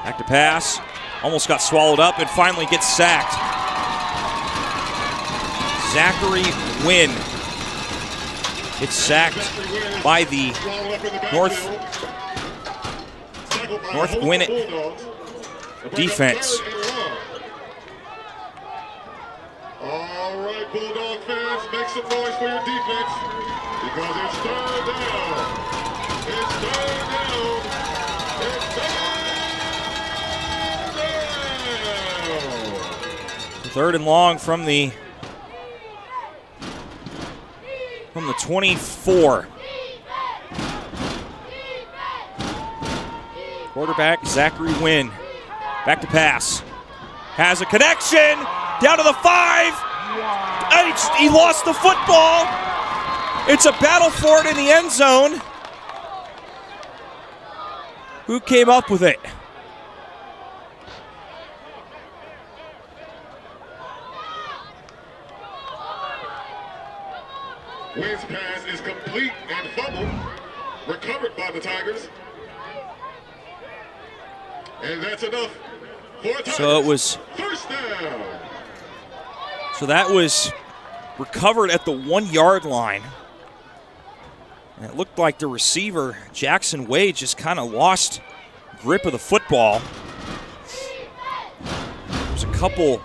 Back to pass. Almost got swallowed up and finally gets sacked. Zachary Wynn gets sacked by the North Gwinnett defense. All right, Bulldog fans, make some noise for your defense because it's third down. It's third down. It's third down. Third and long from the 24. Quarterback Zachary Wynn. Back to pass. Has a connection. Down to the 5. He lost the football. It's a battle for it in the end zone. Who came up with it? Wynn's pass is complete and fumbled. Recovered by the Tigers. And that's enough for Tigers. So it was first down. So that was recovered at the 1-yard line. And it looked like the receiver, Jackson Wade, just kind of lost grip of the football. There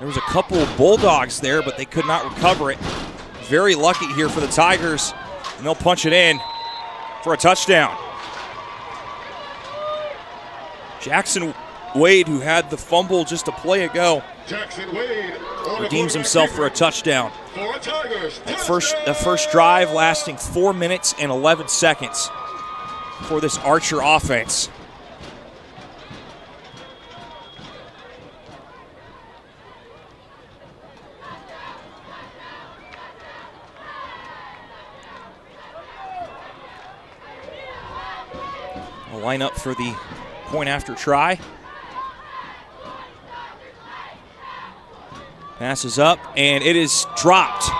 was a couple Bulldogs there, but they could not recover it. Very lucky here for the Tigers, and they'll punch it in for a touchdown. Jackson Wade, who had the fumble just a play ago, redeems himself for a touchdown. That first drive lasting 4 minutes and 11 seconds for this Archer offense. A lineup for the point after try. Passes up, and it is dropped.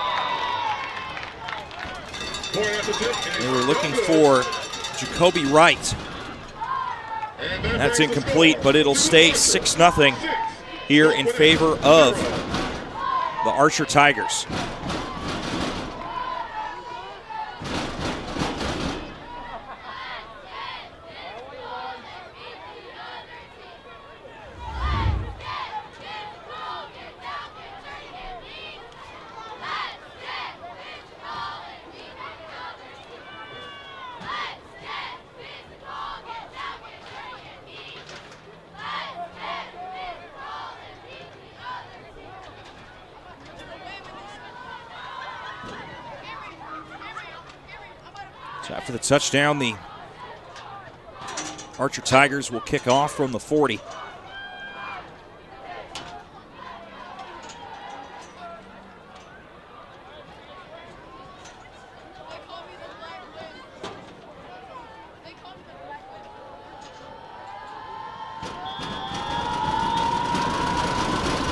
They were looking for Jacoby Wright. That's incomplete, but it'll stay 6-0 here in favor of the Archer Tigers. So after the touchdown, the Archer Tigers will kick off from the 40.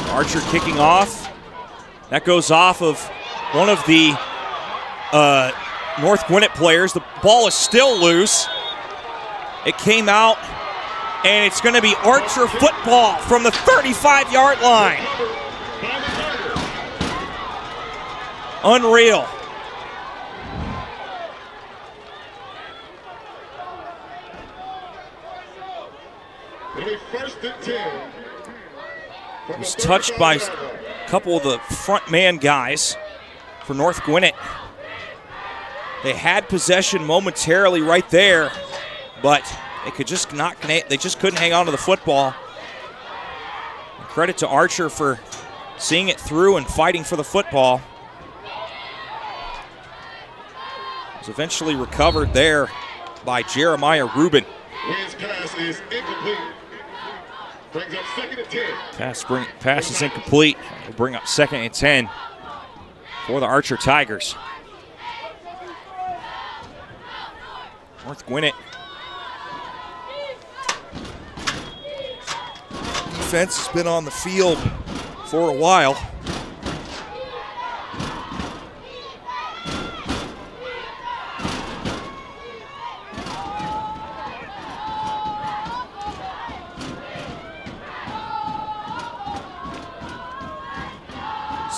Archer kicking off. That goes off of one of the North Gwinnett players. The ball is still loose. It came out, and it's going to be Archer football from the 35-yard line. Unreal. It was touched by a couple of the front man guys for North Gwinnett. They had possession momentarily right there, but they just couldn't hang on to the football. And credit to Archer for seeing it through and fighting for the football. It was eventually recovered there by Jeremiah Rubin. Wynn's pass is incomplete. Brings up 2nd and 10. Pass is incomplete. Will bring up 2nd and 10 for the Archer Tigers. North Gwinnett defense has been on the field for a while.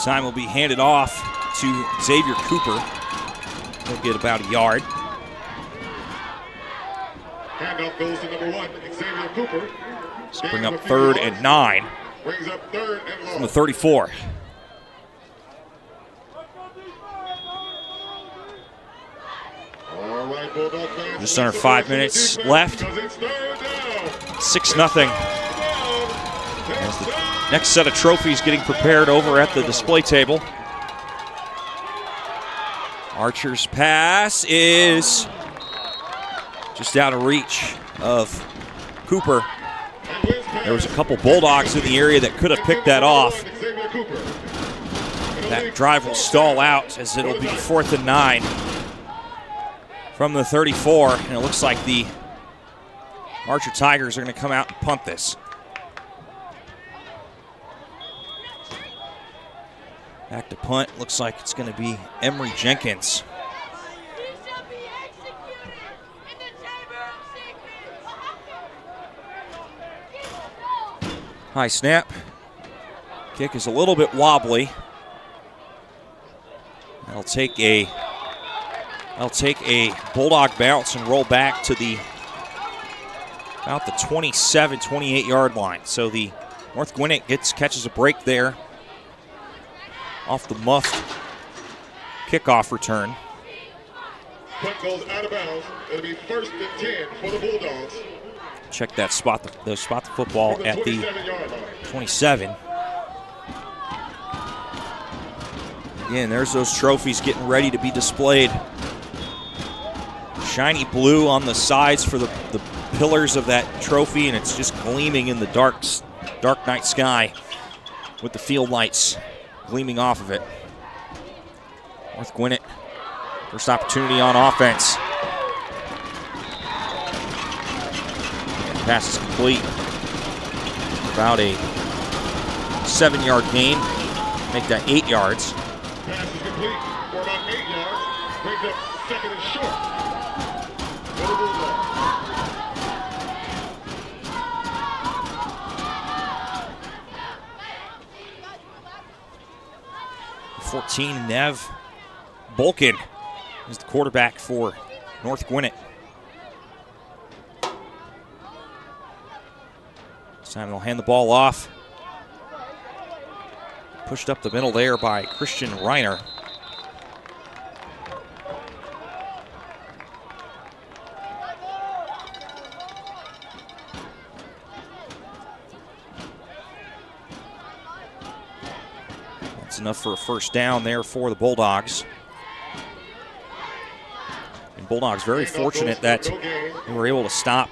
time will be handed off to Xavier Cooper. He'll get about a yard. Handoff goes to number 1, Xavier Cooper. Let's bring up 3rd and 9 Brings up 3rd and long. from the 34. All right, Bulldog fans. Just under 5 minutes left. 6-0. As the next set of trophies getting prepared over at the display table. Archer's pass is just out of reach of Cooper. There was a couple Bulldogs in the area that could have picked that off. That drive will stall out as it'll be 4th and 9 from the 34. And it looks like the Archer Tigers are going to come out and punt this. Back to punt. Looks like it's going to be Emery Jenkins. High snap. Kick is a little bit wobbly. That'll take a Bulldog bounce and roll back to the about the 27, 28-yard line. So the North Gwinnett catches a break there off the muffed kickoff return. Punt goes out of bounds. It'll be 1st and 10 for the Bulldogs. Check that spot, the football at the 27. Again, there's those trophies getting ready to be displayed. Shiny blue on the sides for the pillars of that trophy, and it's just gleaming in the dark night sky with the field lights gleaming off of it. North Gwinnett, first opportunity on offense. Pass is complete. About a 7-yard gain. Make that 8 yards. Pass is complete for about 8 yards. Brings up 2nd and short. For the Bulldogs. 14, Nev Bolkin is the quarterback for North Gwinnett. This time they'll hand the ball off. Pushed up the middle there by Christian Reiner. That's enough for a first down there for the Bulldogs. And Bulldogs very fortunate that they were able to stop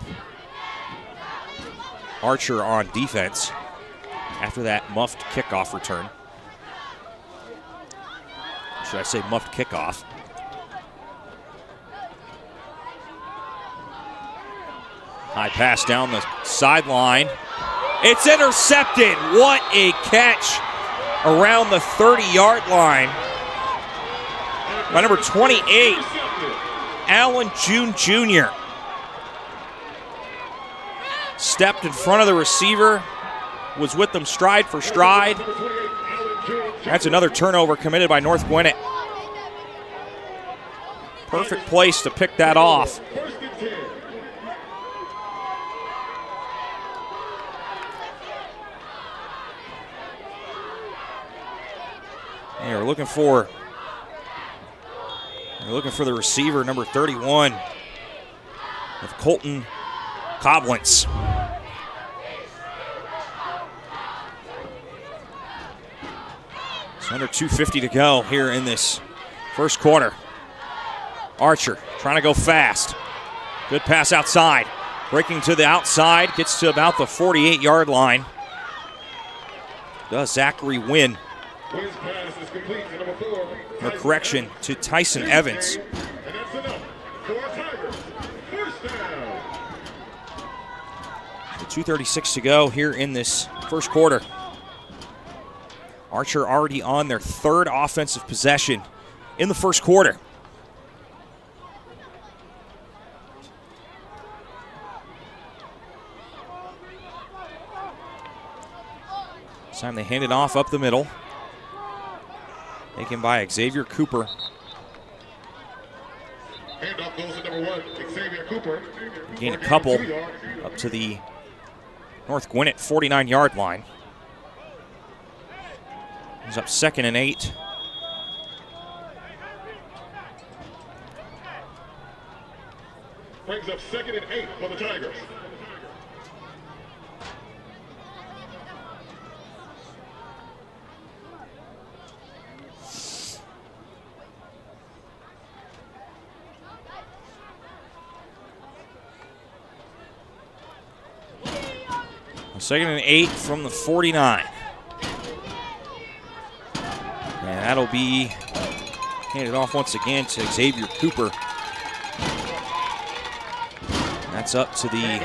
Archer on defense after that muffed kickoff return. Should I say muffed kickoff? High pass down the sideline. It's intercepted. What a catch around the 30-yard line by number 28, Allen June Jr. Stepped in front of the receiver, was with them stride for stride. That's another turnover committed by North Gwinnett. Perfect place to pick that off. And we're looking for the receiver, number 31, of Colton Coblentz. It's under 2:50 to go here in this first quarter. Archer trying to go fast. Good pass outside. Breaking to the outside, gets to about the 48-yard line. Does Zachary Wynn. A correction to Tyson Evans. And that's enough for Tigers. First down. 2:36 to go here in this first quarter. Archer already on their third offensive possession in the first quarter. This time they hand it off up the middle. taken by Xavier Cooper. Handoff goes to number 1, Xavier Cooper. Gain a couple up to the North Gwinnett 49-yard line. He's up 2nd and 8. Brings up 2nd and 8 for the Tigers. Second and 8 from the 49. And that'll be handed off once again to Xavier Cooper. That's up to the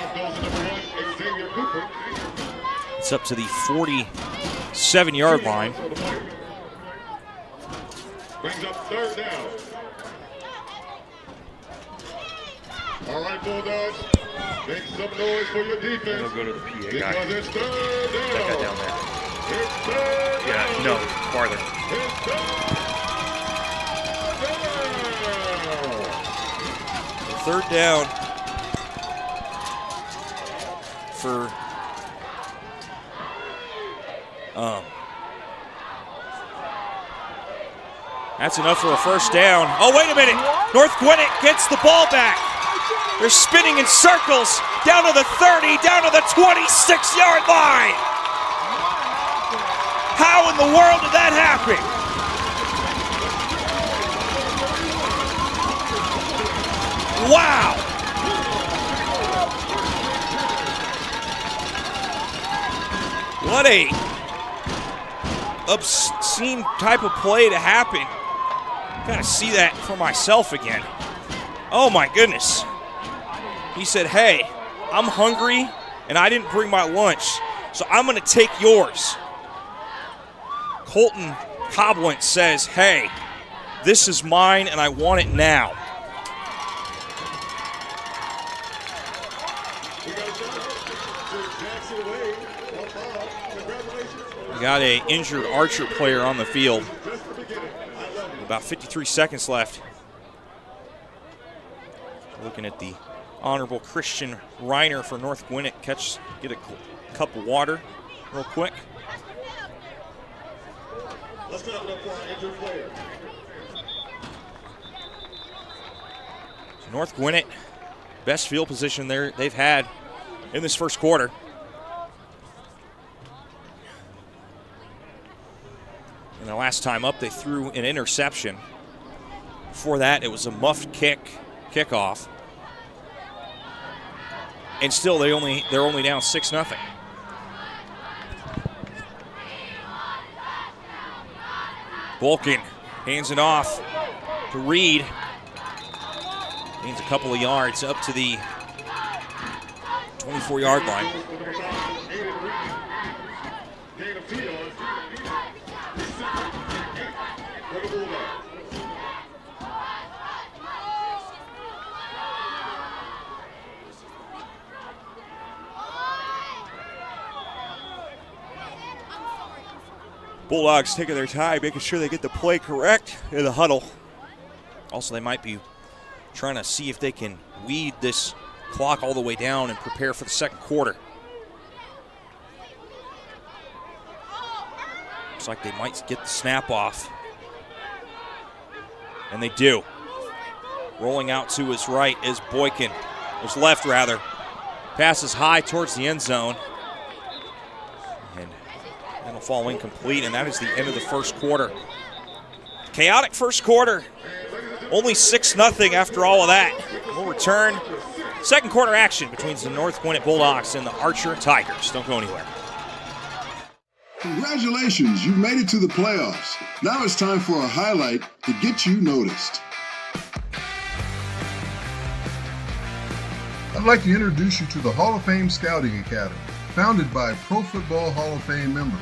47-yard line. Brings up 3rd down. All right, Bulldogs. Make some noise for your defense. I'll go to the PA guy. Because it's 3rd down. That guy down there. It's 3rd Yeah, down. no, farther. It's 3rd down. 3rd down for that's enough for a 1st down. Oh, wait a minute. North Gwinnett gets the ball back. They're spinning in circles down to the 30, down to the 26-yard line. How in the world did that happen? Wow. What a obscene type of play to happen. Gotta see that for myself again. Oh my goodness. He said, hey, I'm hungry and I didn't bring my lunch, so I'm gonna take yours. Colton Coblent says, hey, this is mine and I want it now. We got an injured Archer player on the field. About 53 seconds left. Looking at the Honorable Christian Reiner for North Gwinnett. Get a cup of water real quick. Let's clap it up for our injured player. So North Gwinnett, best field position they've had in this 1st quarter. And the last time up, they threw an interception. Before that, it was a muffed kickoff. And still, they're only down 6-0. Bolkin hands it off to Reed. Gains a couple of yards up to the 24-yard line. Bulldogs taking their time, making sure they get the play correct in the huddle. Also, they might be trying to see if they can weed this clock all the way down and prepare for the 2nd quarter. Looks like they might get the snap off. And they do. Rolling out to his right is Boykin. His left, rather. Passes high towards the end zone. And that'll fall incomplete, and that is the end of the 1st quarter. Chaotic 1st quarter. Only 6-0 after all of that. We'll return. 2nd quarter action between the North Gwinnett Bulldogs and the Archer Tigers. Don't go anywhere. Congratulations, you've made it to the playoffs. Now it's time for a highlight to get you noticed. I'd like to introduce you to the Hall of Fame Scouting Academy, founded by Pro Football Hall of Fame members.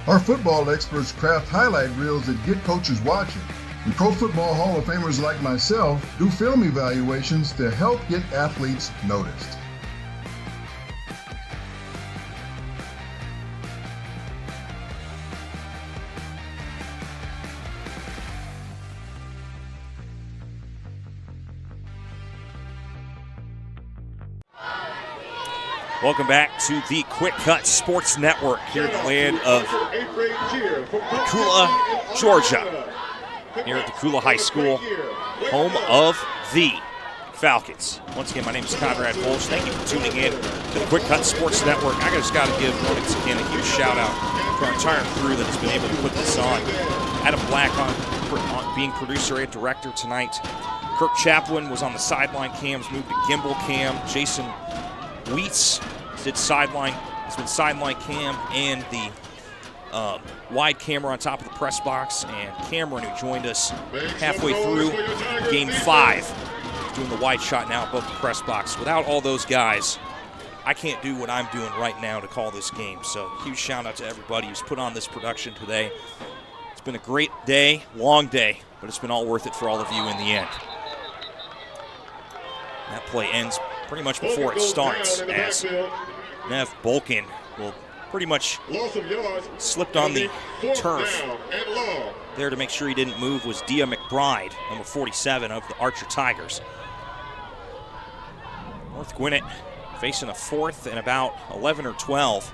Our football experts craft highlight reels that get coaches watching, and Pro Football Hall of Famers like myself do film evaluations to help get athletes noticed. Welcome back to the QwikCut Sports Network here in the land of Kula, Georgia. Here at Kula High School, home of the Falcons. Once again, my name is Conrad Bolch. Thank you for tuning in to the QwikCut Sports Network. I just got to give once again a huge shout out to our entire crew that has been able to put this on. Adam Black on being producer and director tonight. Kirk Chaplin was on the sideline cams, moved to gimbal cam. Jason Wheats did has been sideline cam and the wide camera on top of the press box. And Cameron, who joined us halfway through Game 5, doing the wide shot now above the press box. Without all those guys, I can't do what I'm doing right now to call this game. So huge shout out to everybody who's put on this production today. It's been a great day, long day, but it's been all worth it for all of you in the end. That play ends pretty much before it starts, as Nev Bolkin will pretty much slipped on the turf. There to make sure he didn't move was Dia McBride, number 47 of the Archer Tigers. North Gwinnett facing a 4th and about 11 or 12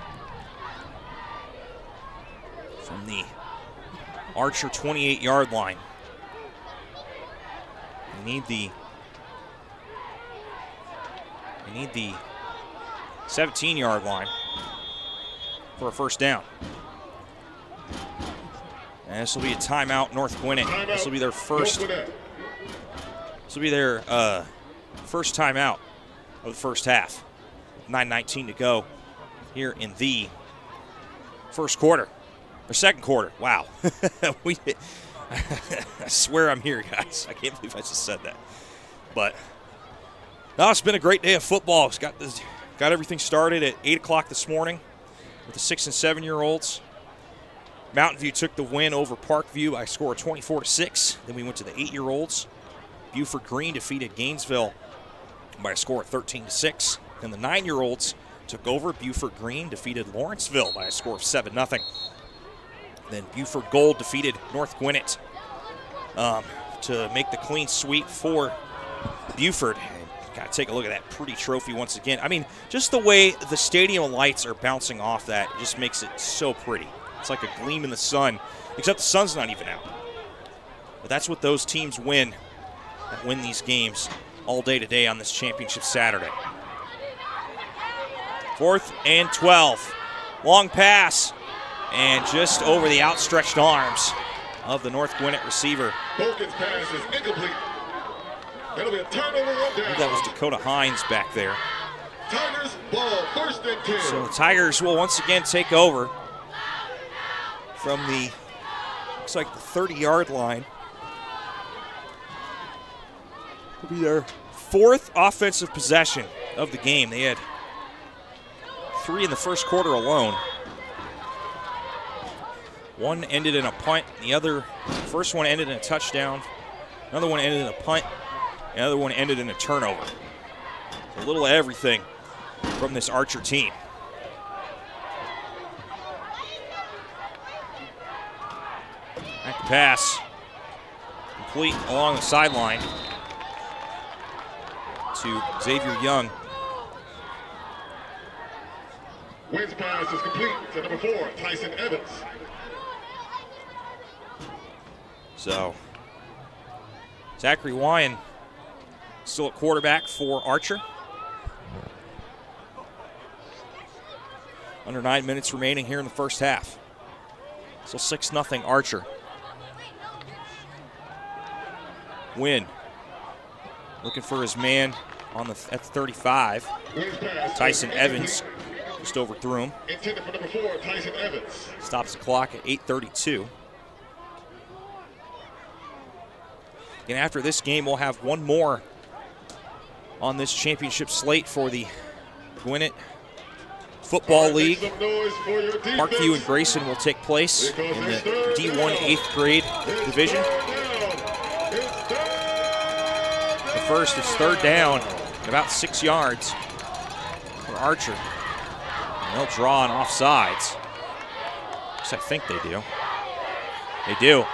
from the Archer 28-yard line. They need the 17-yard line for a first down. And this will be a timeout, North Gwinnett. This will be their first. This will be their first timeout of the first half. 9:19 to go here in the first quarter, or second quarter. Wow, I swear I'm here, guys. I can't believe I just said that. But no, it's been a great day of football. It's got everything started at 8 o'clock this morning with the 6- and 7-year-olds. Mountain View took the win over Parkview by a score of 24-6. Then we went to the 8-year-olds. Buford Green defeated Gainesville by a score of 13-6. Then the 9-year-olds took over. Buford Green defeated Lawrenceville by a score of 7-0. Then Buford Gold defeated North Gwinnett to make the clean sweep for Buford. Got to take a look at that pretty trophy once again. I mean, just the way the stadium lights are bouncing off that just makes it so pretty. It's like a gleam in the sun, except the sun's not even out. But that's what those teams win that win these games all day today on this championship Saturday. 4th and 12. Long pass, and just over the outstretched arms of the North Gwinnett receiver. Bolkin's pass is incomplete. That'll be a turnover on down. I think that was Dakota Hines back there. Tigers ball, 1st and 10. So the Tigers will once again take over from the, looks like the 30-yard line. It'll be their 4th offensive possession of the game. They had 3 in the first quarter alone. One ended in a punt. The first one ended in a touchdown. Another one ended in a punt. Another one ended in a turnover. A little of everything from this Archer team. Back to pass. Complete along the sideline to Xavier Young. Wynn's pass is complete to number 4, Tyson Evans. So, Zachary Wyan still at quarterback for Archer. Under 9 minutes remaining here in the first half. So 6-0 Archer. Wynn looking for his man at the 35. Tyson Evans just overthrew him. Intended for number 4, Tyson Evans. Stops the clock at 8:32. And after this game, we'll have one more on this championship slate for the Gwinnett Football League. Parkview and Grayson will take place in the D1 8th grade division. The first is 3rd down, about 6 yards for Archer. And they'll draw on offsides. At least I think they do. They do.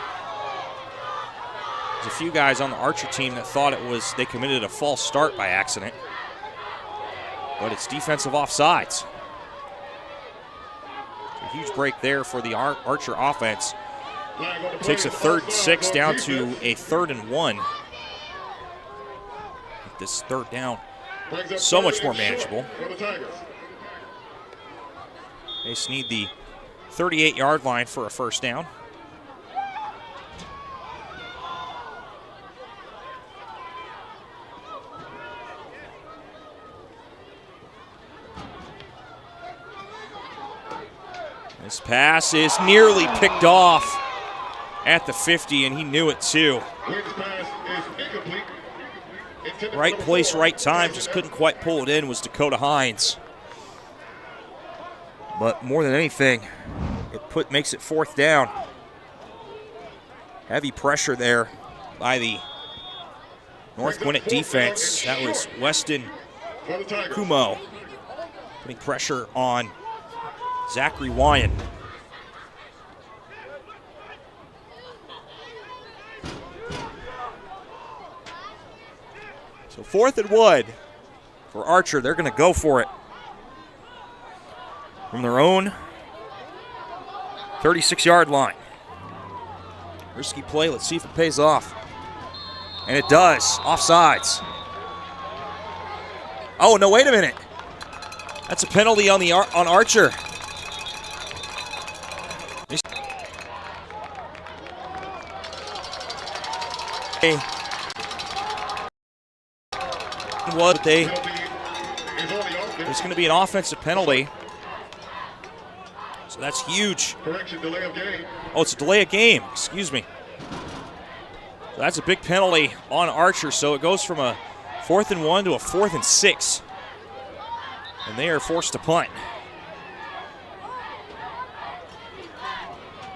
There's a few guys on the Archer team that thought they committed a false start by accident. but it's defensive offsides. A huge break there for the Archer offense. Takes a 3rd and 6 down to a 3rd and 1. This 3rd down so much more manageable. They just need the 38-yard line for a 1st down. This pass is nearly picked off at the 50, and he knew it too. Right place, right time, just couldn't quite pull it in was Dakota Hines. But more than anything, it makes it 4th down. Heavy pressure there by the North Gwinnett defense. That was Weston Kumo putting pressure on Zachary Wyan. So 4th and 1 for Archer. They're going to go for it from their own 36-yard line. Risky play. Let's see if it pays off. And it does. Offsides. Oh, no, wait a minute. That's a penalty on Archer. There's going to be an offensive penalty. So that's huge. Correction, delay of game. Oh, it's a delay of game. Excuse me. So that's a big penalty on Archer. So it goes from a 4th and 1 to a 4th and 6. And they are forced to punt.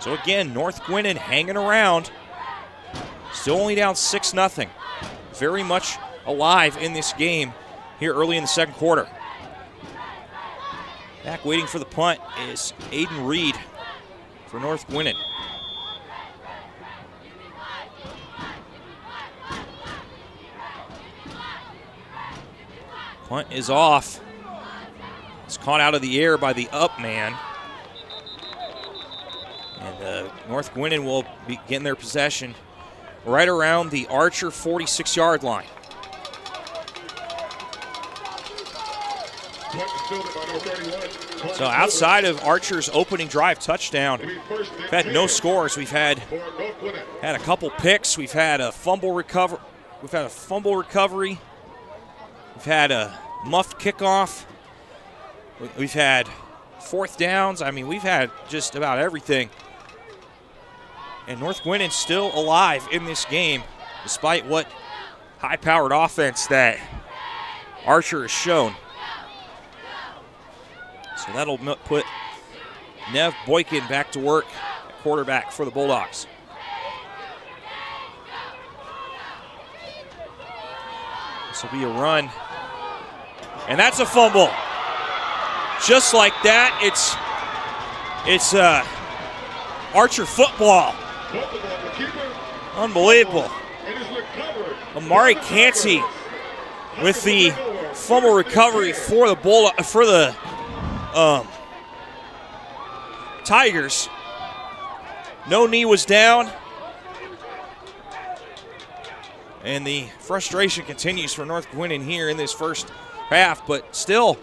So again, North Gwinnett hanging around. Still only down 6-0. Very much alive in this game here early in the 2nd quarter. Back waiting for the punt is Aiden Reed for North Gwinnett. Punt is off. It's caught out of the air by the up man. And North Gwinnett will be getting their possession right around the Archer 46-yard line. So outside of Archer's opening drive touchdown, we've had no scores. We've had a couple picks. We've had a fumble recovery. We've had a muffed kickoff. We've had 4th downs. I mean, we've had just about everything. And North Gwinnett still alive in this game, despite what high-powered offense that Archer has shown. So that'll put Nev Boykin back to work at quarterback for the Bulldogs. This will be a run. And that's a fumble. Just like that, it's Archer football. Unbelievable. Amari Canty with the fumble recovery for the Tigers. No knee was down. And the frustration continues for North Gwinnett here in this first half, but still,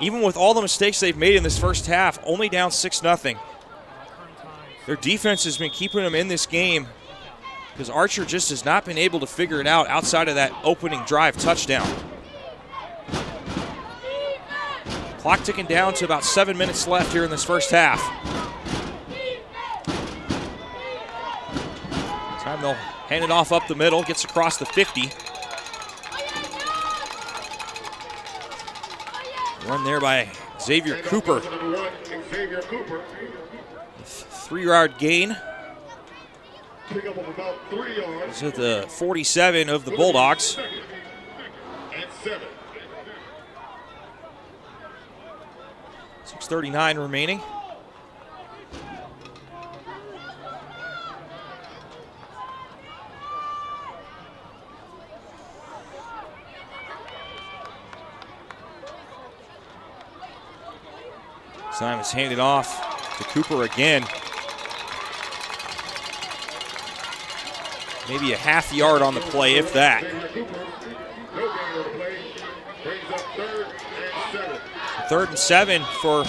even with all the mistakes they've made in this first half, only down 6-0. Their defense has been keeping them in this game because Archer just has not been able to figure it out outside of that opening drive touchdown. Clock ticking down to about 7 minutes left here in this first half. Time they'll hand it off up the middle, gets across the 50. Run there by Xavier Cooper. 3-yard gain. This is the 47 of the Bulldogs. 6:39 remaining. This time it's handed off to Cooper again. Maybe a half yard on the play, if that. Third and 7 for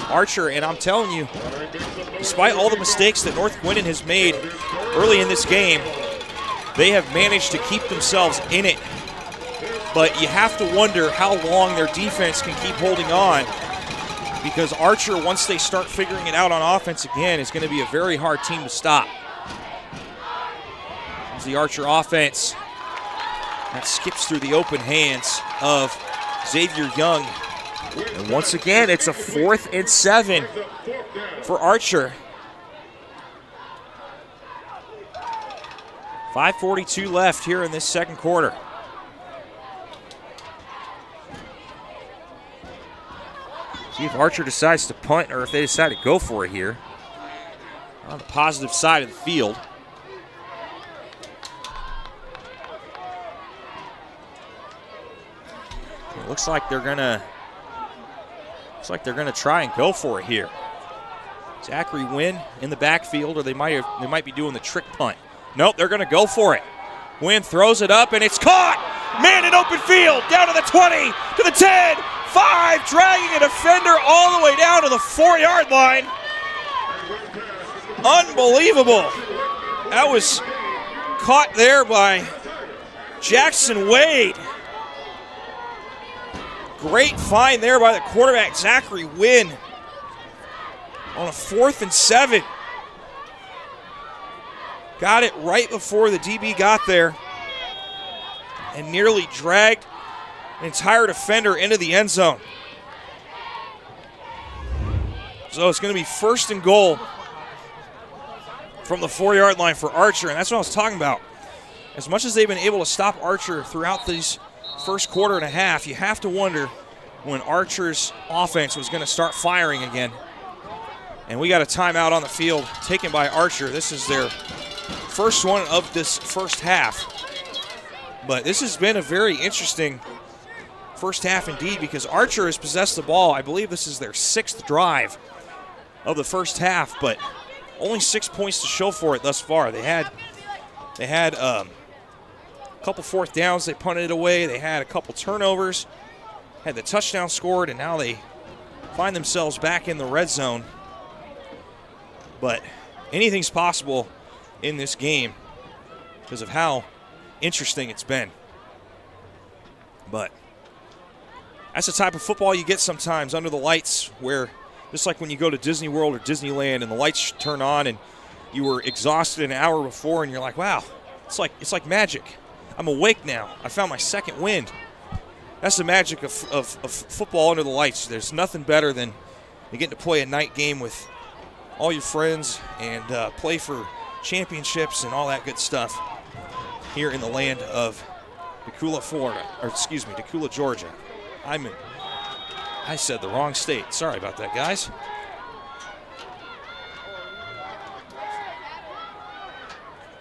Archer, and I'm telling you, despite all the mistakes that North Gwinnett has made early in this game, they have managed to keep themselves in it. But you have to wonder how long their defense can keep holding on, because Archer, once they start figuring it out on offense again, is going to be a very hard team to stop. Here's the Archer offense. That skips through the open hands of Xavier Young. And once again, it's a 4th and 7 for Archer. 5:42 left here in this second quarter. See if Archer decides to punt or if they decide to go for it here. On the positive side of the field. It looks like they're gonna try and go for it here. Zachary Wynn in the backfield, or they might be doing the trick punt. Nope, they're gonna go for it. Wynn throws it up and it's caught! Man in open field, down to the 20, to the 10, 5, dragging a defender all the way down to the 4-yard line. Unbelievable. That was caught there by Jackson Wade. Great find there by the quarterback, Zachary Wynn, on a 4th and 7. Got it right before the DB got there and nearly dragged an entire defender into the end zone. So it's going to be 1st and goal from the 4-yard line for Archer, and that's what I was talking about. As much as they've been able to stop Archer throughout these first quarter and a half, you have to wonder when Archer's offense was going to start firing again. And we got a timeout on the field taken by Archer. This is their first one of this first half. But this has been a very interesting first half indeed, because Archer has possessed the ball. I believe this is their 6th drive of the first half, but only 6 points to show for it thus far. They had a couple 4th downs. They punted it away. They had a couple turnovers, had the touchdown scored, and now they find themselves back in the red zone. But anything's possible in this game because of how interesting it's been. But that's the type of football you get sometimes under the lights, where just like when you go to Disney World or Disneyland and the lights turn on and you were exhausted an hour before and you're like, wow, it's like magic. I'm awake now. I found my second wind. That's the magic of football under the lights. There's nothing better than getting to play a night game with all your friends and play for championships and all that good stuff here in the land of Decula, Georgia. I said the wrong state. Sorry about that, guys.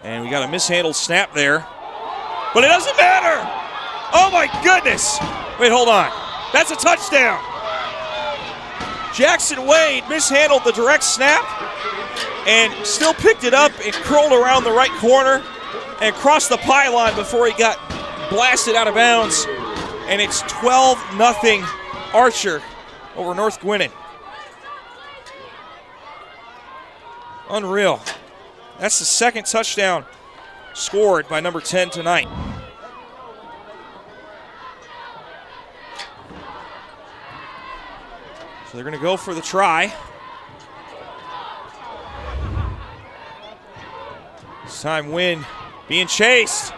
And we got a mishandled snap there. But it doesn't matter. Oh, my goodness. Wait, hold on. That's a touchdown. Jackson Wade mishandled the direct snap and still picked it up and curled around the right corner and crossed the pylon before he got blasted out of bounds. And it's 12-0 Archer over North Gwinnett. Unreal. That's the second touchdown scored by number 10 tonight. So they're going to go for the try. This time Wynn being chased,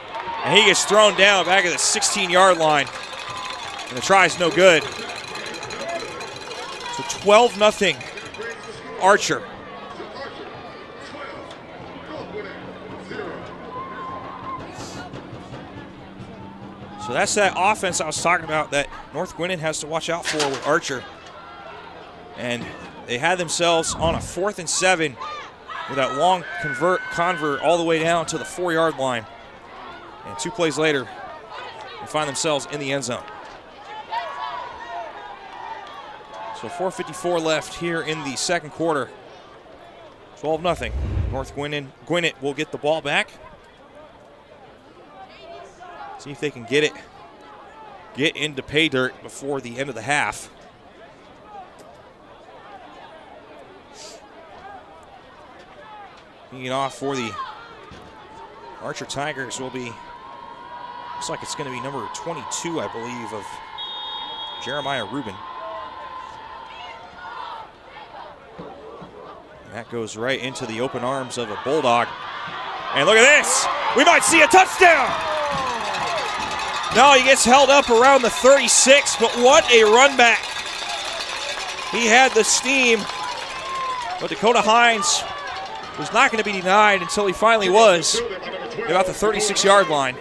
and he gets thrown down back at the 16-yard line. And the try is no good. So 12-0 Archer. So that's that offense I was talking about that North Gwinnett has to watch out for with Archer. And they had themselves on a 4th and 7 with that long convert all the way down to the 4-yard line. And 2 plays later, they find themselves in the end zone. So 4:54 left here in the second quarter. 12-0. North Gwinnett will get the ball back. See if they can get into pay dirt before the end of the half. Being off for the Archer Tigers will be, looks like it's going to be number 22, I believe, of Jeremiah Rubin. And that goes right into the open arms of a Bulldog. And look at this. We might see a touchdown. No, he gets held up around the 36, but what a run back. He had the steam, but Dakota Hines was not going to be denied until he finally was about the 36-yard line.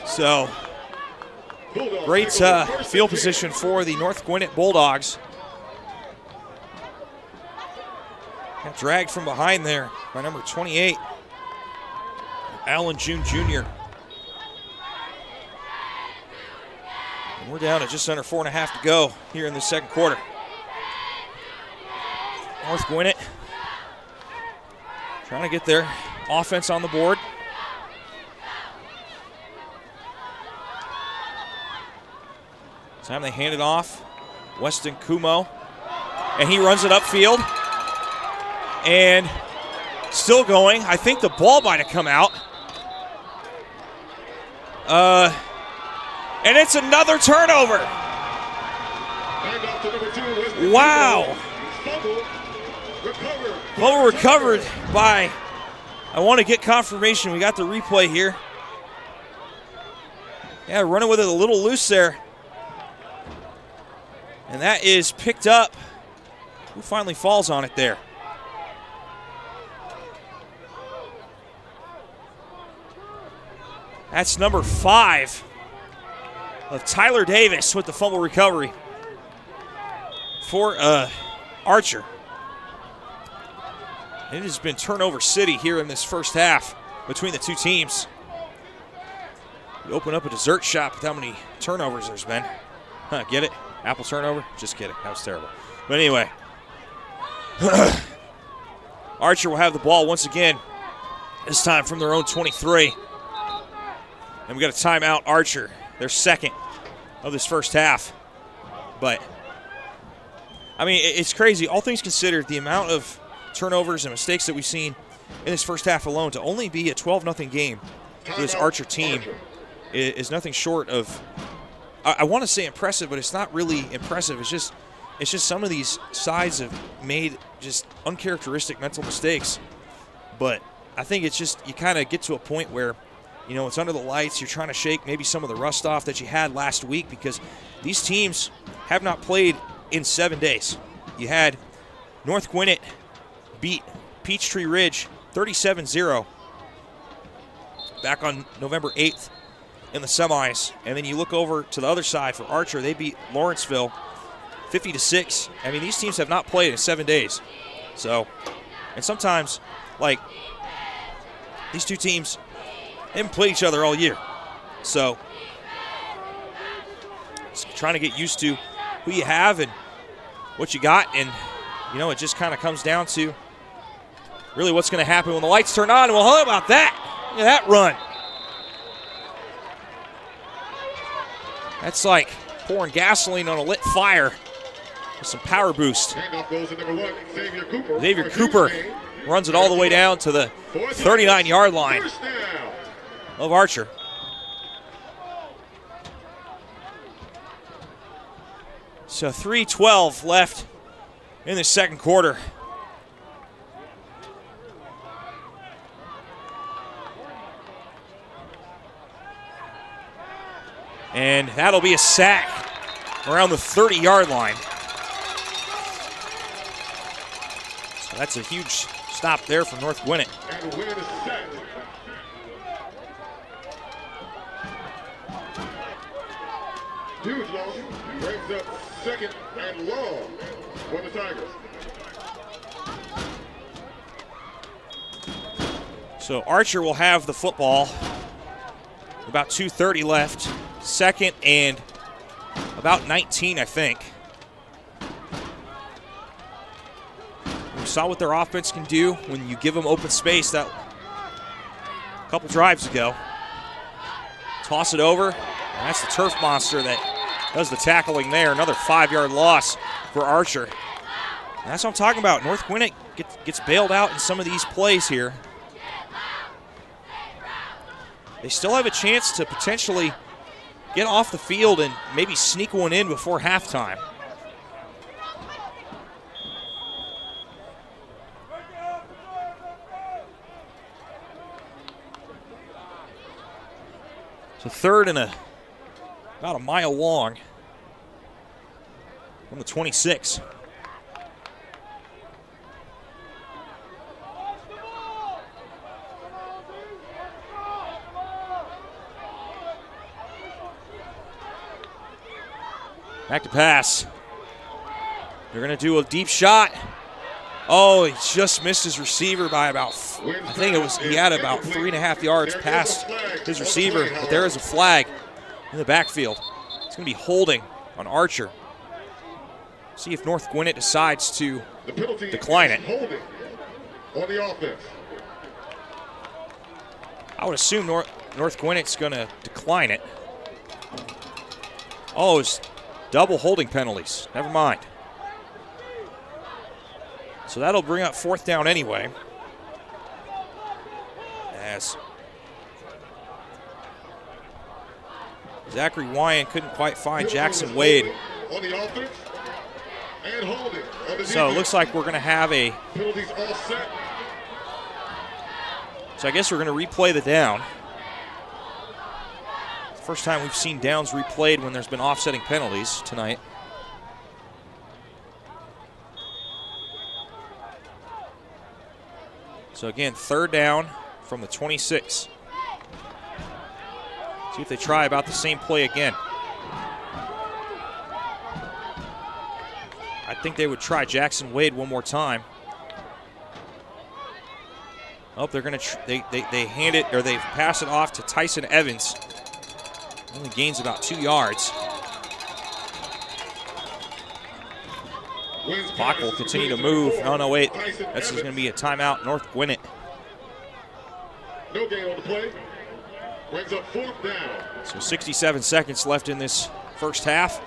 So, great field position for the North Gwinnett Bulldogs. Got dragged from behind there by number 28, Allen June Jr. And we're down to just under 4.5 to go here in the second quarter. North Gwinnett trying to get their offense on the board. Time they hand it off. Weston Kumo. And he runs it upfield. And still going. I think the ball might have come out. And it's another turnover. Wow. Fumble recovered by, I want to get confirmation. We got the replay here. Yeah, running with it a little loose there. And that is picked up. Who finally falls on it there? That's number 5 of Tyler Davis with the fumble recovery for Archer. It has been turnover city here in this first half between the two teams. You open up a dessert shop with how many turnovers there's been. Huh, get it? Apple turnover? Just kidding. That was terrible. But anyway, Archer will have the ball once again, this time from their own 23. And we got a timeout, Archer, their second of this first half. But, I mean, it's crazy. All things considered, the amount of turnovers and mistakes that we've seen in this first half alone, to only be a 12-0 game for this Archer team is nothing short of, I want to say impressive, but it's not really impressive. It's just some of these sides have made just uncharacteristic mental mistakes. But I think it's just, you kind of get to a point where, you know, it's under the lights. You're trying to shake maybe some of the rust off that you had last week, because these teams have not played in 7 days. You had North Gwinnett beat Peachtree Ridge 37-0 back on November 8th in the semis. And then you look over to the other side for Archer. They beat Lawrenceville 50-6. I mean, these teams have not played in 7 days. So, and sometimes, like, these two teams haven't played each other all year. So, just trying to get used to who you have and what you got. And, you know, it just kind of comes down to really what's going to happen when the lights turn on. Well, how about that? Look at that run. That's like pouring gasoline on a lit fire with some power boost. Xavier Cooper runs it all the way down to the 39-yard line of Archer. So 3:12 left in the second quarter. And that'll be a sack around the 30-yard line. So that's a huge stop there for North Gwinnett. And Gwinnett is set. Huge loss. Brings up second and long for the Tigers. So Archer will have the football. About 2:30 left. Second and about 19, I think. We saw what their offense can do when you give them open space that a couple drives ago. Toss it over, and that's the turf monster that does the tackling there. Another 5-yard loss for Archer. And that's what I'm talking about. North Gwinnett gets bailed out in some of these plays here. They still have a chance to potentially get off the field and maybe sneak one in before halftime. So third and about a mile long from the 26. Back to pass. They're going to do a deep shot. Oh, he just missed his receiver by about, I think he had about 3.5 yards past his receiver, but there is a flag in the backfield. It's going to be holding on Archer. See if North Gwinnett decides to decline it. Holding on the offense. I would assume North Gwinnett's going to decline it. Oh, it's double holding penalties. Never mind. So that'll bring up 4th down anyway. As Zachary Wyan couldn't quite find Jackson Wade. On the offense and holding on the So it looks like we're going to have a. penalties all set. So I guess we're going to replay the down. First time we've seen downs replayed when there's been offsetting penalties tonight. So again, 3rd down from the 26. See if they try about the same play again. I think they would try Jackson Wade one more time. Oh, they're going to they hand it, or they pass it off to Tyson Evans. Only gains about 2 yards. Clock will continue to move. Oh, no, wait. That's just going to be a timeout. North Gwinnett. No gain on the play. Brings up 4th down. So 67 seconds left in this first half.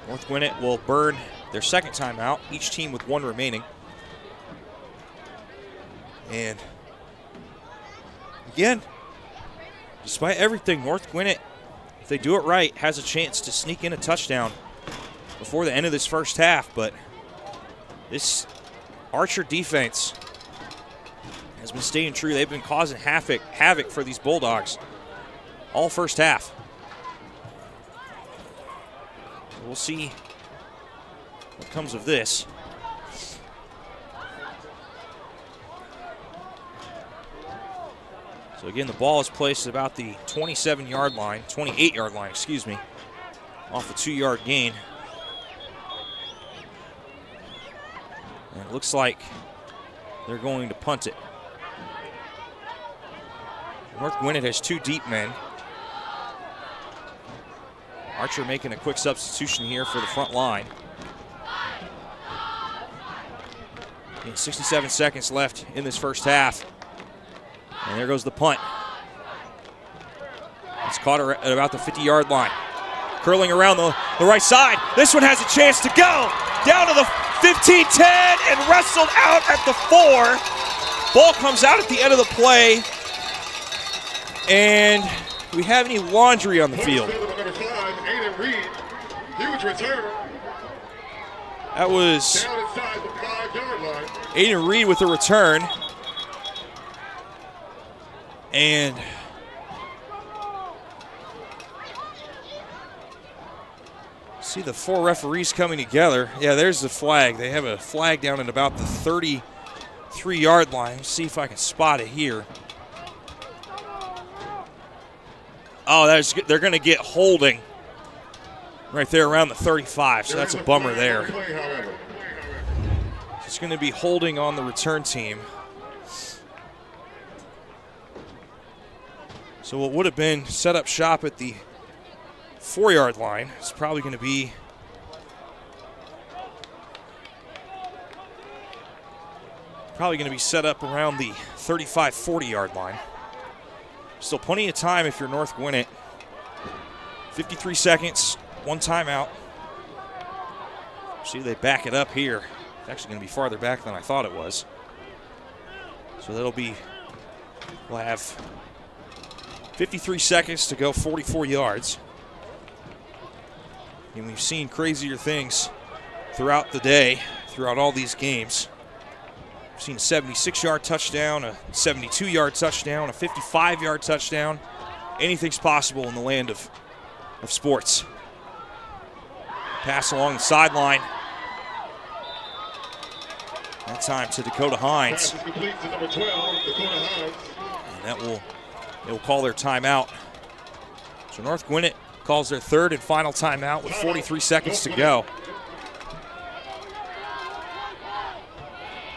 North Gwinnett will burn their 2nd timeout, each team with 1 remaining. And again, despite everything, North Gwinnett, if they do it right, has a chance to sneak in a touchdown before the end of this first half. But this Archer defense has been staying true. They've been causing havoc for these Bulldogs all first half. We'll see what comes of this. So again, the ball is placed at about the 28-yard line, excuse me, off the 2-yard gain. And it looks like they're going to punt it. North Gwinnett has 2 deep men. Archer making a quick substitution here for the front line. And 67 seconds left in this first half. And there goes the punt. It's caught at about the 50-yard line. Curling around the right side. This one has a chance to go. Down to the 15-10 and wrestled out at the 4. Ball comes out at the end of the play. And do we have any laundry on the field? Number 5, Aiden Reed. Huge return. That was Down inside the 5-yard line. Aiden Reed with a return. And see the 4 referees coming together. Yeah, there's the flag. They have a flag down at about the 33-yard line. Let's see if I can spot it here. Oh, they're going to get holding right there around the 35, so that's a bummer there. It's going to be holding on the return team. So what would have been set up shop at the 4-yard line. It's probably going to be set up around the 35, 40-yard line. Still plenty of time if you're North Gwinnett. 53 seconds, 1 timeout. See, they back it up here. It's actually going to be farther back than I thought it was. So we'll have 53 seconds to go, 44 yards. And we've seen crazier things throughout the day, throughout all these games. We've seen a 76-yard touchdown, a 72-yard touchdown, a 55-yard touchdown. Anything's possible in the land of sports. Pass along the sideline. That time to Dakota Hines. Pass is complete to number 12, Dakota Hines. And they will call their timeout. So North Gwinnett calls their 3rd and final timeout with 43 seconds to go.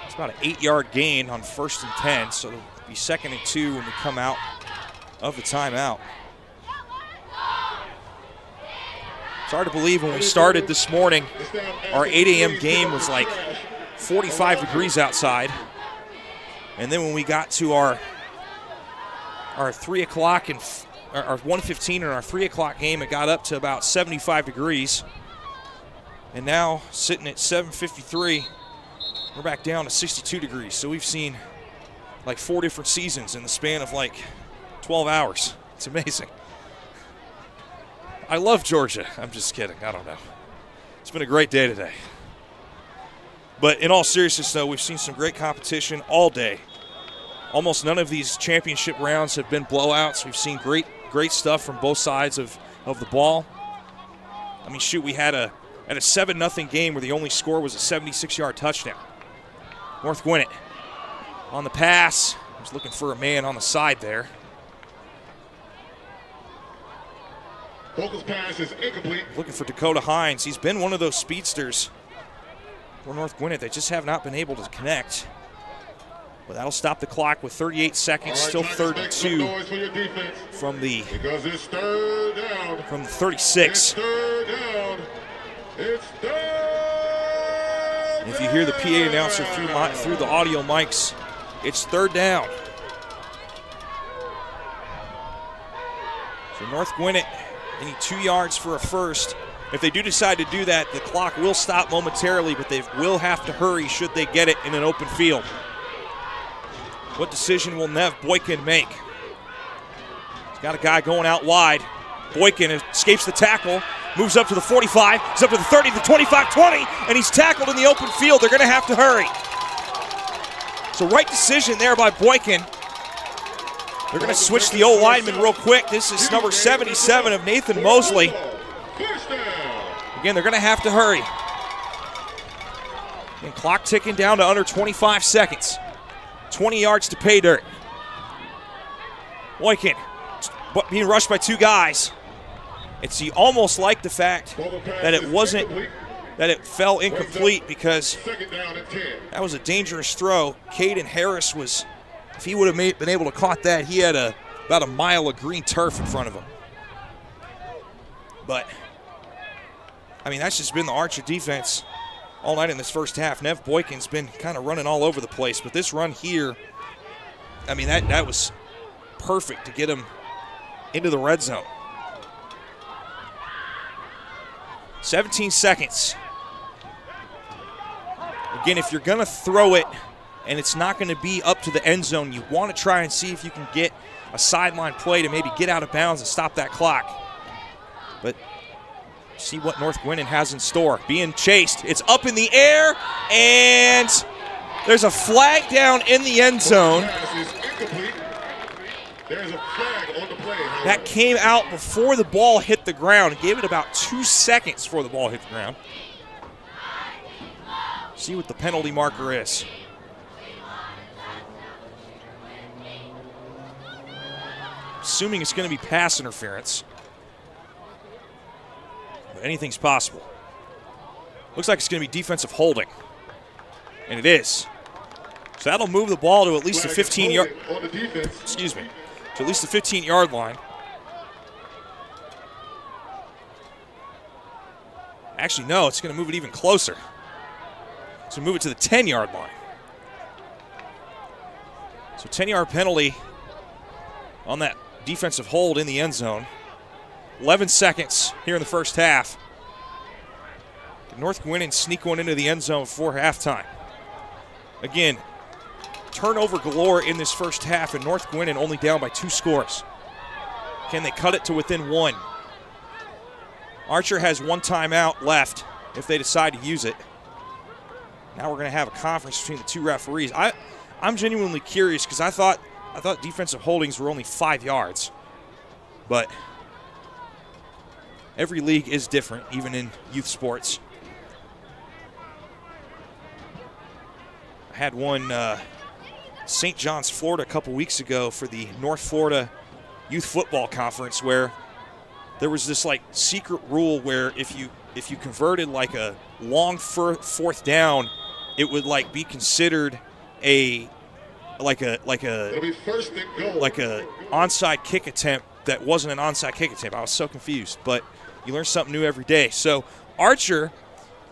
It's about an 8-yard gain on 1st and 10, so it'll be 2nd and 2 when we come out of the timeout. It's hard to believe when we started this morning, our 8 a.m. game was like 45 degrees outside. And then when we got to our 3 o'clock and our 1:15 in our 3 o'clock game, it got up to about 75 degrees. And now sitting at 7:53, we're back down to 62 degrees. So we've seen like 4 different seasons in the span of like 12 hours. It's amazing. I love Georgia. I'm just kidding. I don't know. It's been a great day today. But in all seriousness, though, we've seen some great competition all day. Almost none of these championship rounds have been blowouts. We've seen great stuff from both sides of the ball. I mean, shoot, we had a 7-0 game where the only score was a 76-yard touchdown. North Gwinnett on the pass. Was looking for a man on the side there. Vogel's pass is incomplete. Looking for Dakota Hines. He's been one of those speedsters for North Gwinnett. They just have not been able to connect. But that'll stop the clock with 38 seconds. Still 3rd and 2 from the 36. It's third down. It's third. If you hear the PA announcer through the audio mics, it's 3rd down. So North Gwinnett, they need 2 yards for a first. If they do decide to do that, the clock will stop momentarily, but they will have to hurry should they get it in an open field. What decision will Nev Boykin make? He's got a guy going out wide. Boykin escapes the tackle, moves up to the 45, he's up to the 30, the 25, 20, and he's tackled in the open field. They're going to have to hurry. So right decision there by Boykin. They're going to switch the O-lineman real quick. This is number 77 of Nathan Mosley. Again, they're going to have to hurry. And clock ticking down to under 25 seconds. 20 yards to pay dirt. Boykin being rushed by 2 guys. It's almost like the fact that it fell incomplete because that was a dangerous throw. Caden Harris was, if he would have been able to caught that, he had about a mile of green turf in front of him. But, I mean, that's just been the Archer defense all night in this first half. Nev Boykin's been kind of running all over the place, but this run here, I mean, that was perfect to get him into the red zone. 17 seconds. Again, if you're going to throw it and it's not going to be up to the end zone, you want to try and see if you can get a sideline play to maybe get out of bounds and stop that clock. But see what North Gwinnett has in store. Being chased. It's up in the air, and there's a flag down in the end zone. There's a flag on the play. That came out before the ball hit the ground. It gave it about 2 seconds before the ball hit the ground. See what the penalty marker is. Assuming it's going to be pass interference. But anything's possible. Looks like it's going to be defensive holding. And it is. So that'll move the ball to at least the 15-yard. Excuse me. To at least the 15-yard line. Actually, no, it's going to move it even closer. It's going to move it to the 10-yard line. So 10-yard penalty on that defensive hold in the end zone. 11 seconds here in the first half. North Gwinnett sneak one into the end zone before halftime. Again, turnover galore in this first half, and North Gwinnett only down by 2 scores. Can they cut it to within 1? Archer has 1 timeout left if they decide to use it. Now we're going to have a conference between the 2 referees. I'm genuinely curious because I thought defensive holdings were only 5 yards. But every league is different, even in youth sports. I had one St. John's, Florida, a couple weeks ago for the North Florida Youth Football Conference, where there was this like secret rule where if you converted like a long fourth down, it would like be considered like a onside kick attempt that wasn't an onside kick attempt. I was so confused, but you learn something new every day. So Archer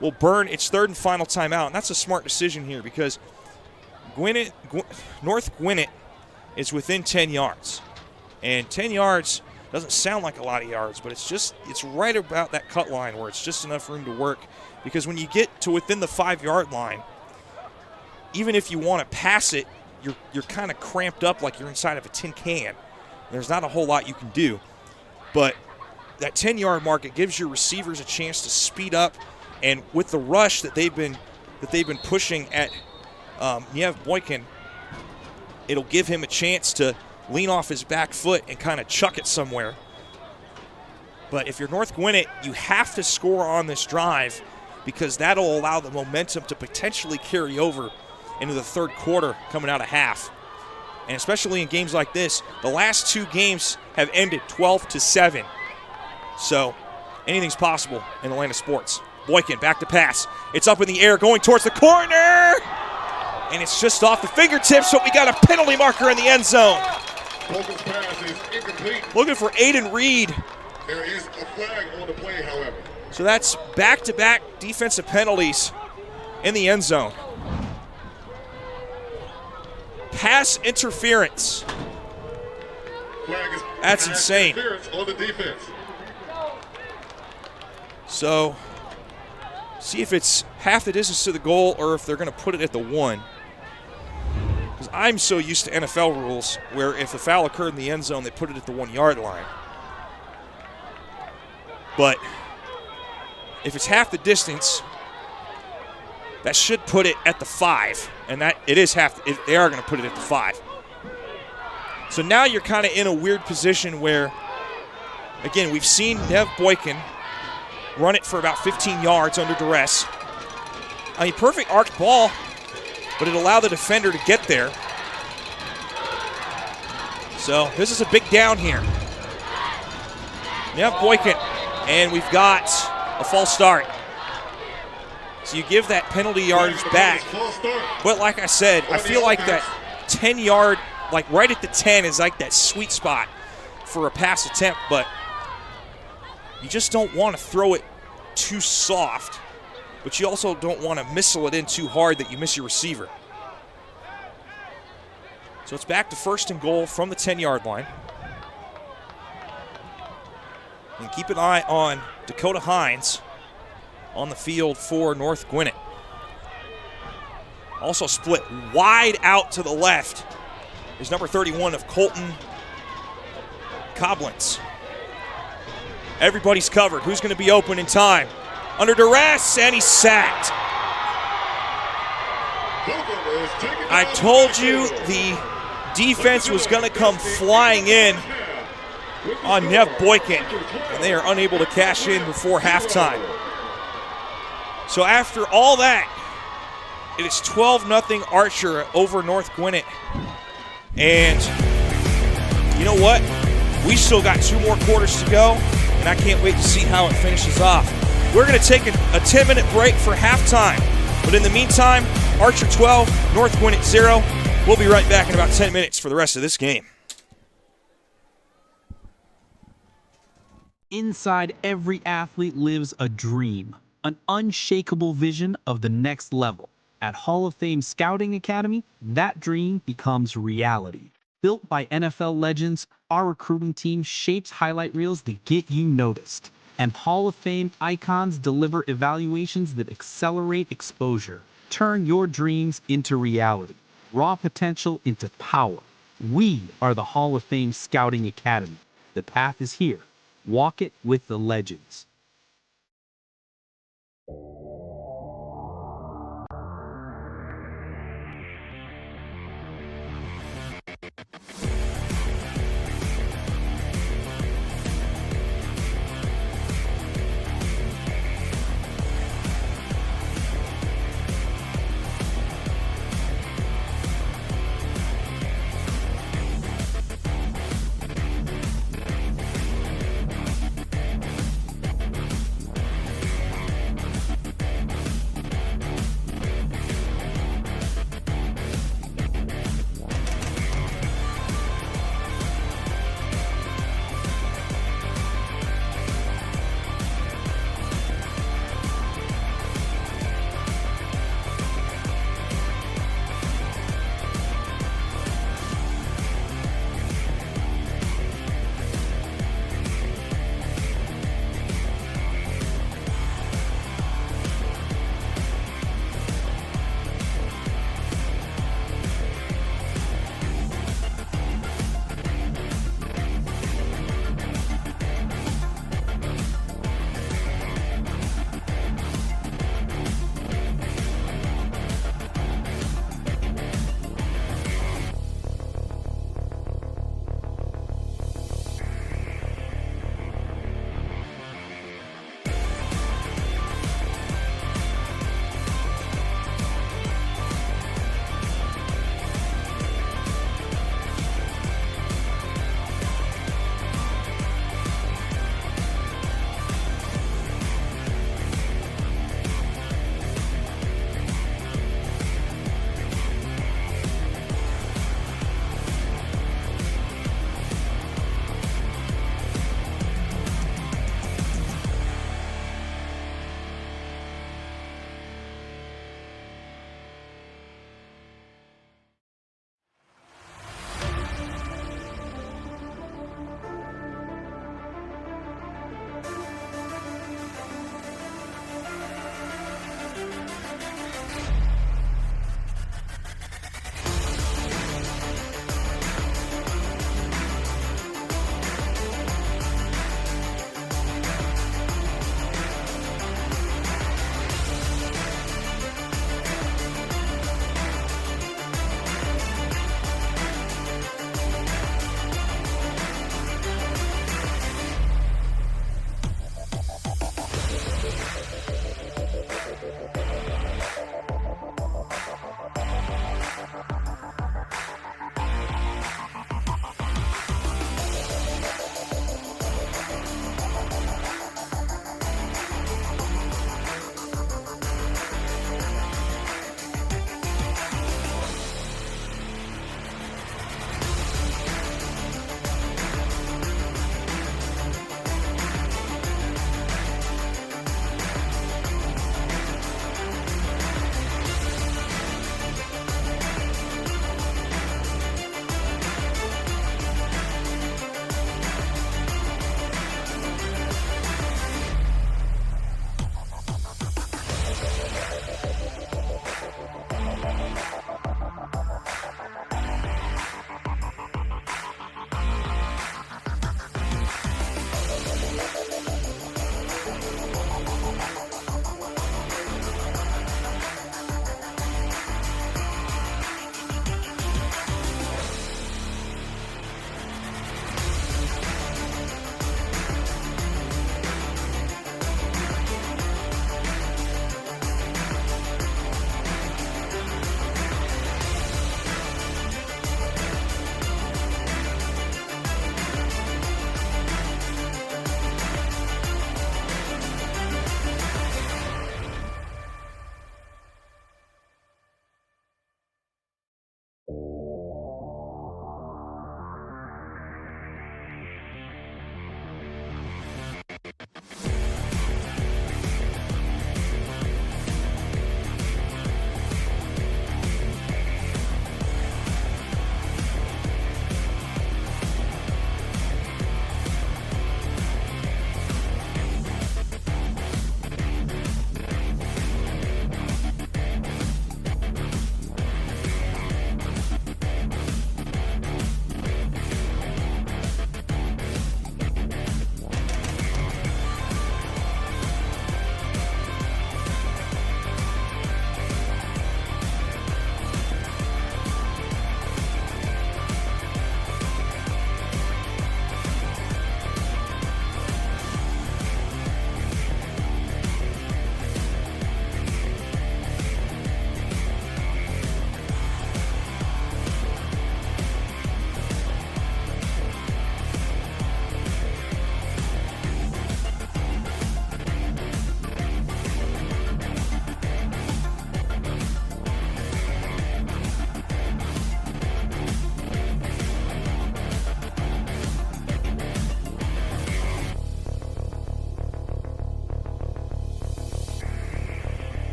will burn its 3rd and final timeout, and that's a smart decision here because North Gwinnett is within 10 yards. And 10 yards doesn't sound like a lot of yards, but it's right about that cut line where it's just enough room to work. Because when you get to within the 5-yard line, even if you want to pass it, you're kind of cramped up like you're inside of a tin can. There's not a whole lot you can do. But that 10-yard mark, it gives your receivers a chance to speed up. And with the rush that they've been pushing at Niev Boykin, it'll give him a chance to lean off his back foot and kind of chuck it somewhere. But if you're North Gwinnett, you have to score on this drive because that'll allow the momentum to potentially carry over into the 3rd quarter coming out of half. And especially in games like this, the last 2 games have ended 12-7. So anything's possible in Atlanta sports. Boykin back to pass. It's up in the air going towards the corner. And it's just off the fingertips, so we got a penalty marker in the end zone. Boykin's pass is incomplete. Looking for Aiden Reed. There is a flag on the play, however. So that's back-to-back defensive penalties in the end zone. Pass interference. Flag is That's insane. Interference on the defense. So see if it's half the distance to the goal or if they're going to put it at the 1. Because I'm so used to NFL rules where if a foul occurred in the end zone, they put it at the 1-yard line. But if it's half the distance, that should put it at the 5. And that it is they are going to put it at the 5. So now you're kind of in a weird position where, again, we've seen Nev Boykin run it for about 15 yards under duress. I mean, perfect arced ball, but it allowed the defender to get there. So this is a big down here. Nev Boykin, and we've got a false start. So you give that penalty yardage back. But like I said, I feel like that 10-yard, like right at the 10 is like that sweet spot for a pass attempt, but you just don't want to throw it too soft, but you also don't want to missile it in too hard that you miss your receiver. So it's back to 1st and goal from the 10-yard line. And keep an eye on Dakota Hines on the field for North Gwinnett. Also split wide out to the left is number 31 of Colton Coblentz. Everybody's covered. Who's going to be open in time? Under duress, and he's sacked. I told you the defense was going to come flying in on Nev Boykin, and they are unable to cash in before halftime. So after all that, it is 12-0 Archer over North Gwinnett. And you know what? We still got 2 more quarters to go, and I can't wait to see how it finishes off. We're going to take a 10-minute break for halftime. But in the meantime, Archer 12, North Gwinnett 0. We'll be right back in about 10 minutes for the rest of this game. Inside every athlete lives a dream. an unshakable vision of the next level. At Hall of Fame Scouting Academy, that dream becomes reality. Built by NFL legends, our recruiting team shapes highlight reels that get you noticed. And Hall of Fame icons deliver evaluations that accelerate exposure. Turn your dreams into reality. Raw potential into power. We are the Hall of Fame Scouting Academy. The path is here. Walk it with the legends.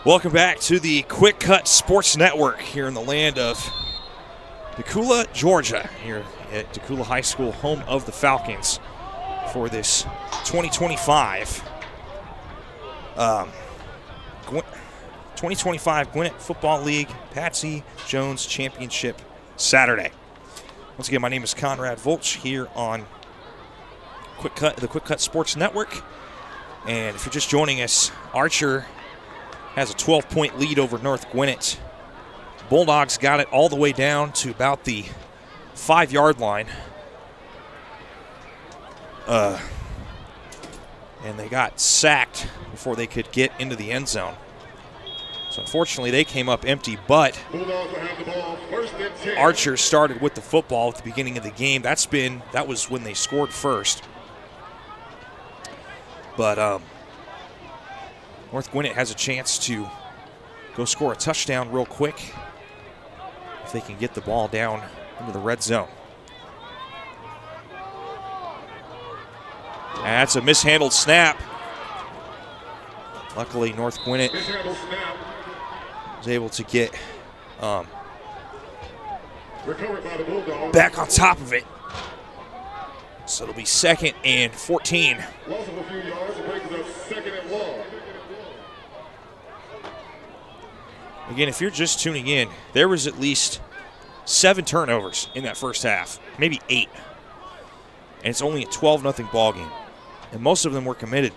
Welcome back to the QwikCut Sports Network here in the land of Decula, Georgia, here at Decula High School, home of the Falcons, for this 2025 Gwinnett Football League Patsy Jones Championship Saturday. Once again, my name is Conrad Volch here on QwikCut, the QwikCut Sports Network. And if you're just joining us, Archer has a 12-point lead over North Gwinnett. Bulldogs got it all the way down to about the 5-yard line. And they got sacked before they could get into the end zone. So unfortunately, they came up empty, but Archer started with the football at the beginning of the game. That was when they scored first. But North Gwinnett has a chance to go score a touchdown real quick if they can get the ball down into the red zone. And that's a mishandled snap. Luckily, North Gwinnett was able to get back on top of it. So it'll be 2nd and 14. Loss of a few yards, it brings us 2nd and 1. Again, if you're just tuning in, there was at least 7 turnovers in that first half, maybe 8. And it's only a 12-0 ball game. And most of them were committed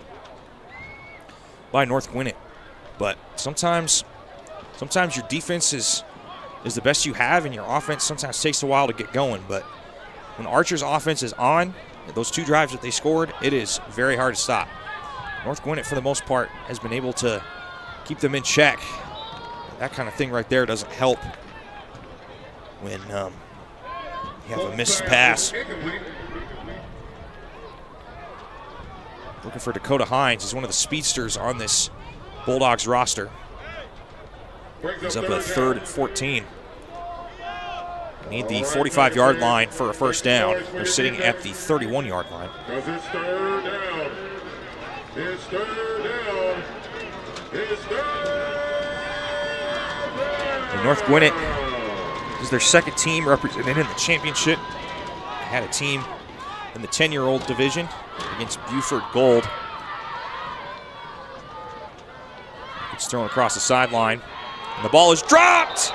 by North Gwinnett. But sometimes your defense is the best you have, and your offense sometimes takes a while to get going. But when Archer's offense is on, those 2 drives that they scored, it is very hard to stop. North Gwinnett, for the most part, has been able to keep them in check. That kind of thing right there doesn't help when you have a missed pass. Looking for Dakota Hines. He's one of the speedsters on this Bulldogs roster. He's up at 3rd and 14. They need the 45-yard line for a first down. They're sitting at the 31-yard line. It's 3rd down. It's 3rd down. It's 3rd down. And North Gwinnett is their 2nd team represented in the championship. They had a team in the 10-year-old division against Buford Gold. It's thrown across the sideline. And the ball is dropped!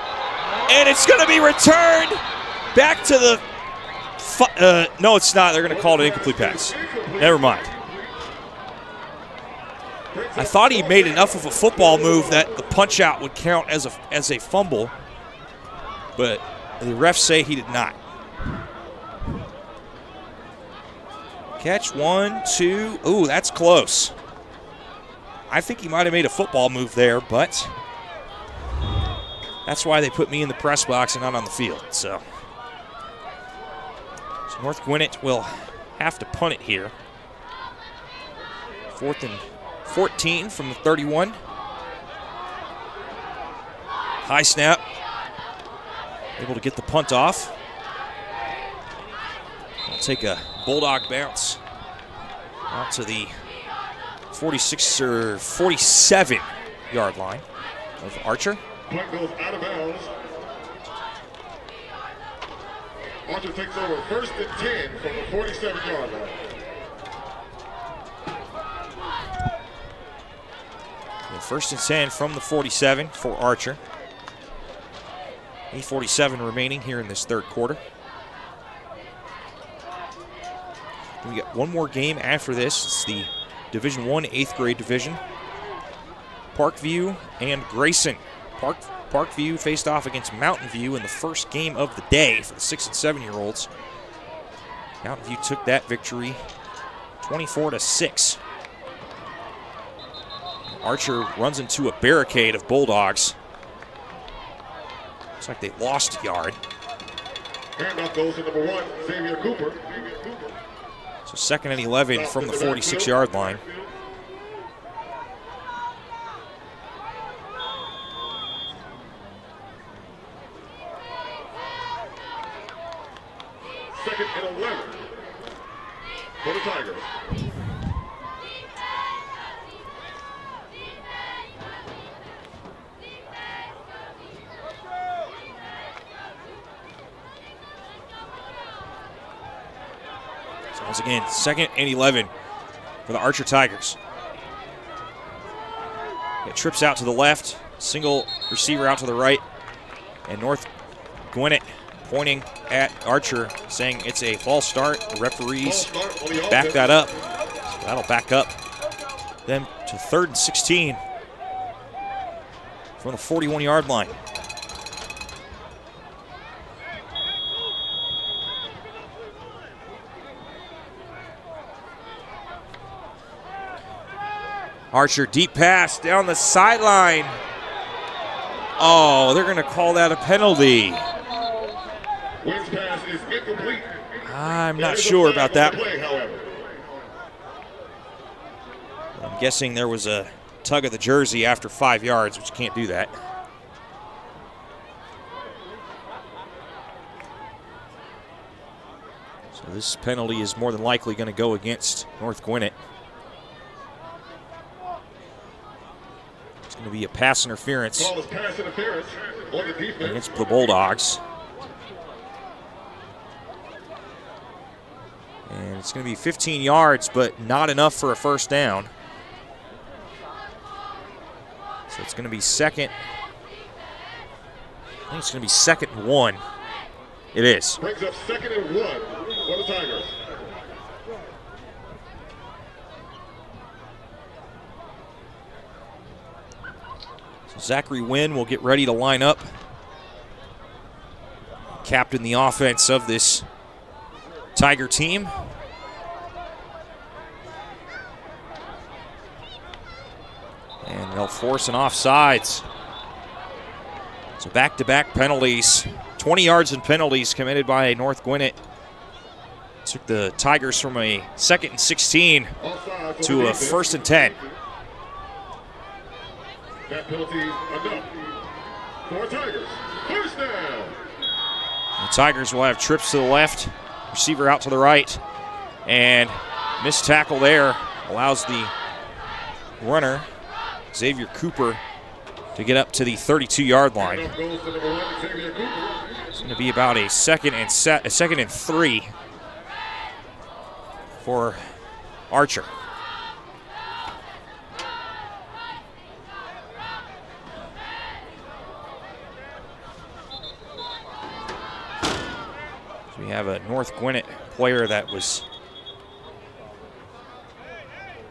And it's going to be returned back to the no, it's not. They're going to call it an incomplete pass. Never mind. I thought he made enough of a football move that the punch-out would count as a fumble, but the refs say he did not. Catch 1, 2. Ooh, that's close. I think he might have made a football move there, but that's why they put me in the press box and not on the field. So North Gwinnett will have to punt it here. 4th and 14 from the 31. High snap. Able to get the punt off. I'll take a Bulldog bounce out to the 46 or 47-yard line of Archer. Punt goes out of bounds. Archer takes over 1st and 10 from the 47-yard line. And 1st and 10 from the 47 for Archer. 8:47 remaining here in this 3rd quarter. We got one more game after this. It's the Division I 8th grade division. Parkview and Grayson. Parkview faced off against Mountain View in the first game of the day for the 6 and 7-year-olds. Mountain View took that victory 24-6. Archer runs into a barricade of Bulldogs. Looks like they lost a yard. Handoff goes to number 1, Xavier Cooper. So 2nd and 11 from the 46-yard line. Second and 11 for the Tigers. yards again. 2nd and 11 for the Archer Tigers. It trips out to the left, single receiver out to the right, and North Gwinnett pointing at Archer, saying it's a false start. The referees back that up. So that'll back up them to 3rd and 16 from the 41-yard line. Archer, deep pass down the sideline. Oh, they're going to call that a penalty. Wynn's pass is incomplete. I'm not sure about that. I'm guessing there was a tug of the jersey after 5 yards, which you can't do that. So this penalty is more than likely going to go against North Gwinnett. It's going to be a pass interference against the Bulldogs. And it's going to be 15 yards, but not enough for a first down. So it's going to be second. I think it's going to be 2nd and 1. It is. Brings up 2nd and 1 for the Tigers. So Zachary Wynn will get ready to line up. Captain the offense of this Tiger team. And they'll force an offsides. So back-to-back penalties. 20 yards in penalties committed by North Gwinnett. Took the Tigers from a 2nd and 16 to a 1st and 10. That penalty enough for Tigers. First down. The Tigers will have trips to the left, receiver out to the right, and missed tackle there allows the runner, Xavier Cooper, to get up to the 32-yard line. It's going to be about a second and 3 for Archer. So we have a North Gwinnett player that was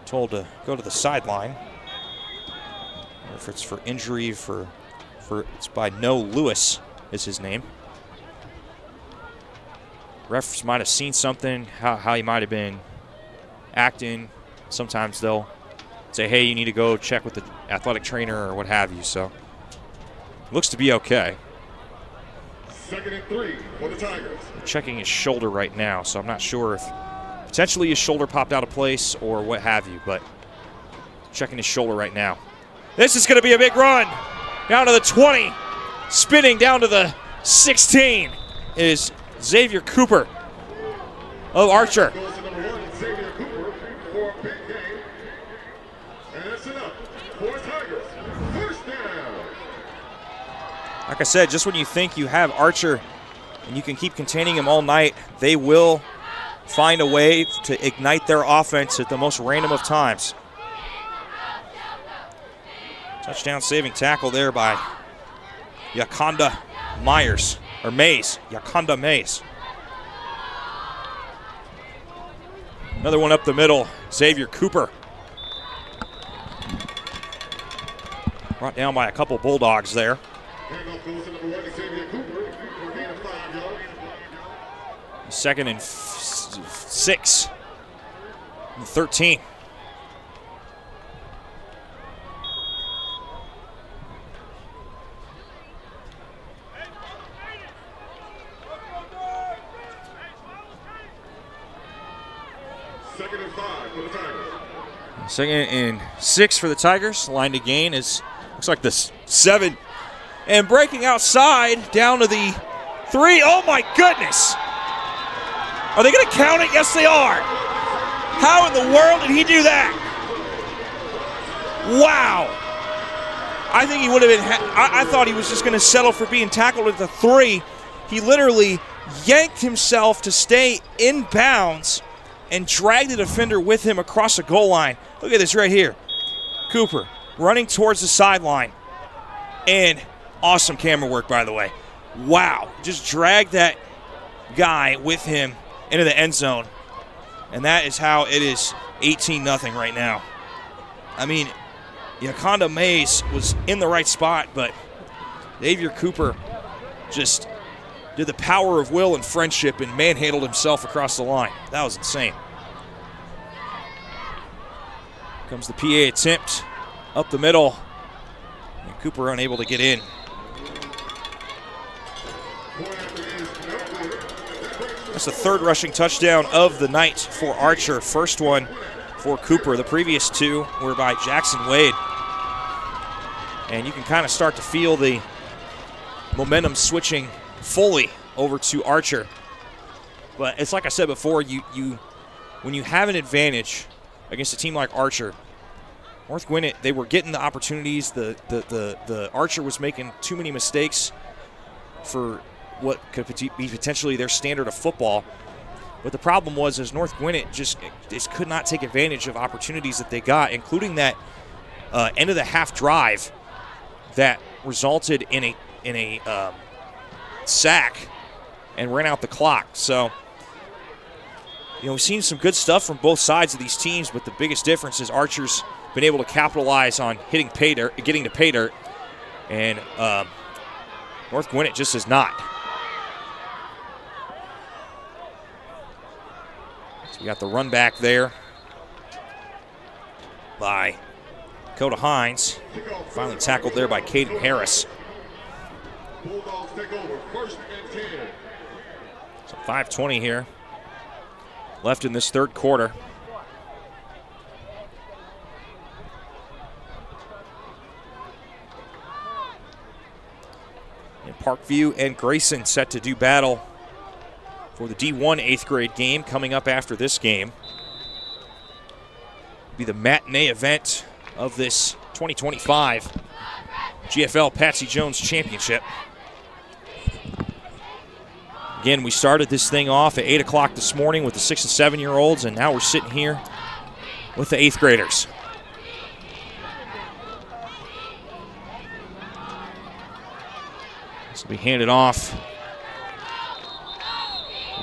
told to go to the sideline. Or if it's for injury, it's by Noah Lewis is his name. Refs might have seen something, how he might have been acting. Sometimes they'll say, hey, you need to go check with the athletic trainer or what have you. So looks to be okay. 2nd and 3 for the Tigers. They're checking his shoulder right now, so I'm not sure if potentially his shoulder popped out of place or what have you, but checking his shoulder right now. This is going to be a big run. Down to the 20. Spinning down to the 16 is Xavier Cooper of Archer. Goes to number 1, Xavier Cooper, for a big game. And that's enough for Tigers. First down. Like I said, just when you think you have Archer and you can keep containing him all night, they will find a way to ignite their offense at the most random of times. Touchdown saving tackle there by Yakanda Mays. Yakanda Mays. Another one up the middle, Xavier Cooper. Brought down by a couple Bulldogs there. Handoff goes to number 1, Xavier Cooper, for a gain of 5 yards. 2nd and 6. And 13. Second and 5 for the Tigers. 2nd and 6 for the Tigers. Line to gain is, looks like the 7. And breaking outside down to the 3. Oh my goodness. Are they going to count it? Yes, they are. How in the world did he do that? Wow. I think he would have been, I thought he was just going to settle for being tackled at the 3. He literally yanked himself to stay in bounds and drag the defender with him across the goal line. Look at this right here. Cooper running towards the sideline. And awesome camera work, by the way. Wow. Just drag that guy with him into the end zone. And that is how it is 18-0 right now. I mean, Yakonda Mays was in the right spot, but Xavier Cooper just did the power of will and friendship and manhandled himself across the line. That was insane. Comes the PA attempt up the middle. And Cooper unable to get in. That's the third rushing touchdown of the night for Archer. First one for Cooper. The previous two were by Jackson Wade. And you can kind of start to feel the momentum switching fully over to Archer. But it's like I said before, when you have an advantage against a team like Archer, North Gwinnett, they were getting the opportunities. The Archer was making too many mistakes for what could be potentially their standard of football. But the problem was North Gwinnett just could not take advantage of opportunities that they got, including that end of the half drive that resulted in a sack and ran out the clock. So, we've seen some good stuff from both sides of these teams, but the biggest difference is Archer's been able to capitalize on getting to pay dirt, and North Gwinnett just has not. So we got the run back there by Dakota Hines. Finally tackled there by Caden Harris. Bulldogs take over, 1st and 10. So 5:20 here left in this third quarter. And Parkview and Grayson set to do battle for the D1 8th grade game coming up after this game. Be the matinee event of this 2025 GFL Patsy Jones Championship. Again, we started this thing off at 8 o'clock this morning with the 6 and 7-year-olds, and now we're sitting here with the 8th graders. This will be handed off to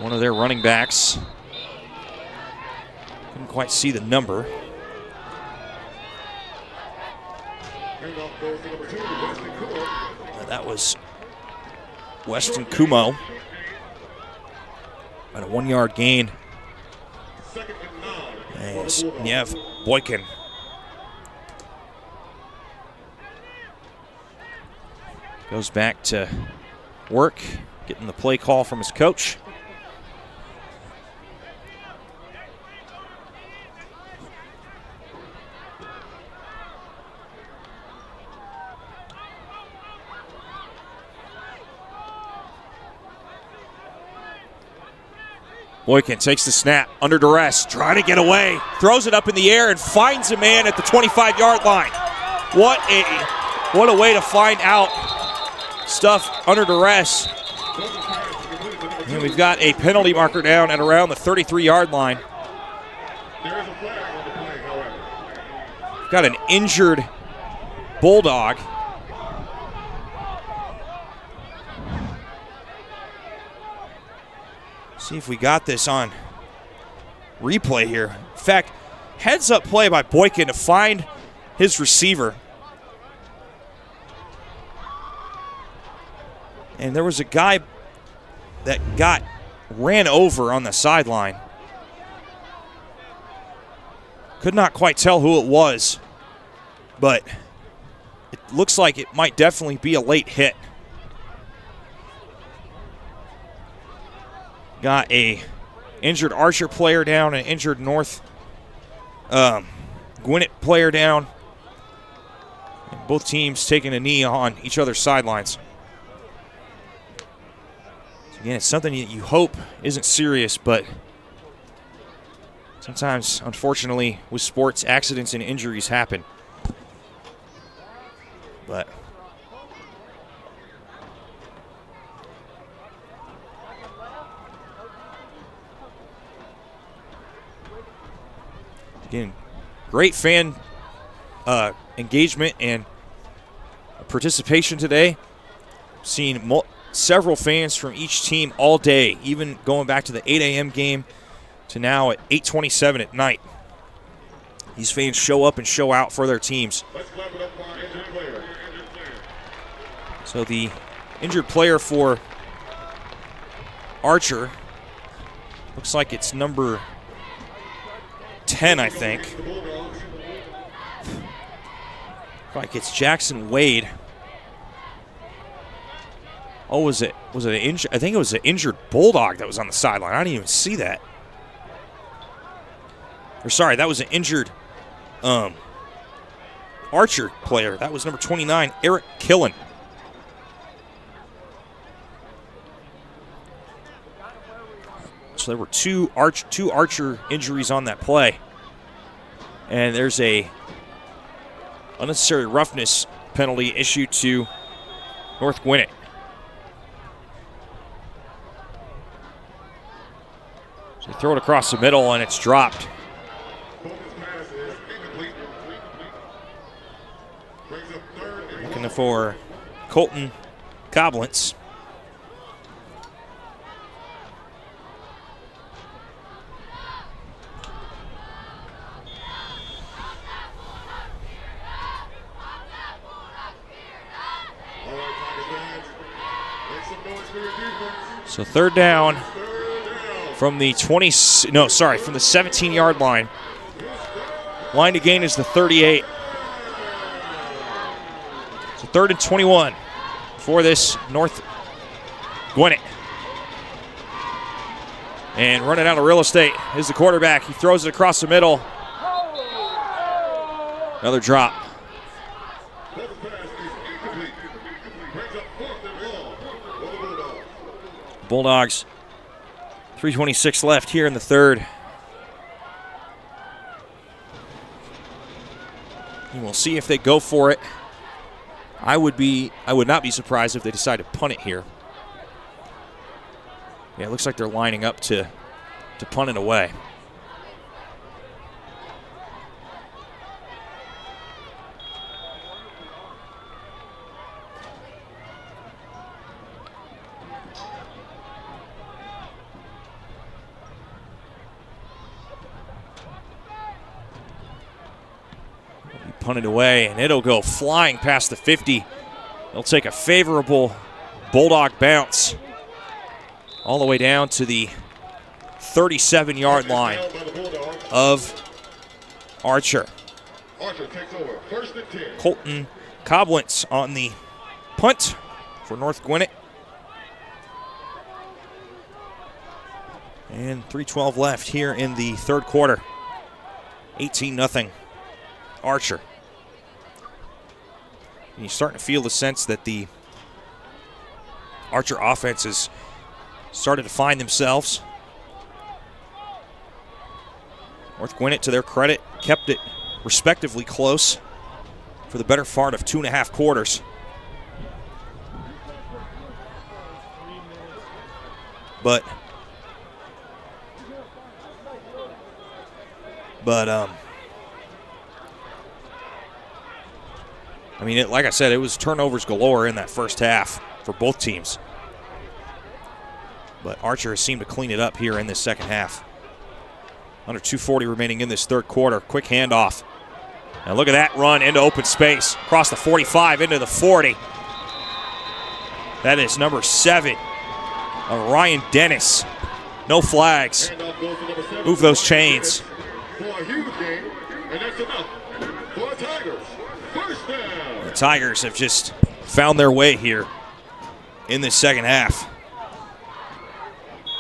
one of their running backs. Couldn't quite see the number. That was Weston Kumo. About a 1-yard gain. As Niev Boykin goes back to work, getting the play call from his coach. Boykin takes the snap, under duress, trying to get away, throws it up in the air and finds a man at the 25-yard line. What a way to find out stuff under duress. And we've got a penalty marker down at around the 33-yard line. There is a flag on the play, however. We've got an injured Bulldog. See if we got this on replay here. In fact, heads-up play by Boykin to find his receiver. And there was a guy that ran over on the sideline. Could not quite tell who it was, but it looks like it might definitely be a late hit. Got a injured Archer player down, an injured North Gwinnett player down. And both teams taking a knee on each other's sidelines. So again, it's something that you hope isn't serious, but sometimes, unfortunately, with sports, accidents and injuries happen. But Again, great fan engagement and participation today. Seen several fans from each team all day, even going back to the 8 a.m. game to now at 8:27 at night. These fans show up and show out for their teams. So the injured player for Archer looks like it's number 10, I think. Like it's Jackson Wade. Oh, was it an injured? I think it was an injured Bulldog that was on the sideline. I didn't even see that. Or sorry, that was an injured Archer player. That was number 29, Eric Killen. So there were two Archer injuries on that play. And there's a unnecessary roughness penalty issued to North Gwinnett. So they throw it across the middle and it's dropped. Looking for Colton Koblentz. So third down from the from the 17-yard line. Line to gain is the 38. So 3rd and 21 for this North Gwinnett. And running out of real estate is the quarterback. He throws it across the middle. Another drop. Bulldogs, 3:26 left here in the third. And we'll see if they go for it. I would not be surprised if they decide to punt it here. Yeah, it looks like they're lining up to punt it away. Punted away, and it'll go flying past the 50. It'll take a favorable Bulldog bounce all the way down to the 37-yard line of Archer. Archer takes over. 1st and 10. Colton Koblentz on the punt for North Gwinnett. And 3:12 left here in the third quarter. 18-0 Archer. And you're starting to feel the sense that the Archer offense has started to find themselves. North Gwinnett, to their credit, kept it respectively close for the better part of 2.5 quarters. But I mean, like I said, it was turnovers galore in that first half for both teams. But Archer has seemed to clean it up here in this second half. Under 2:40 remaining in this third quarter. Quick handoff. And look at that run into open space. Across the 45 into the 40. That is number 7 of Ryan Dennis. No flags. Move those chains. For a huge game, and that's enough for the Tigers. First down. The Tigers have just found their way here in this second half.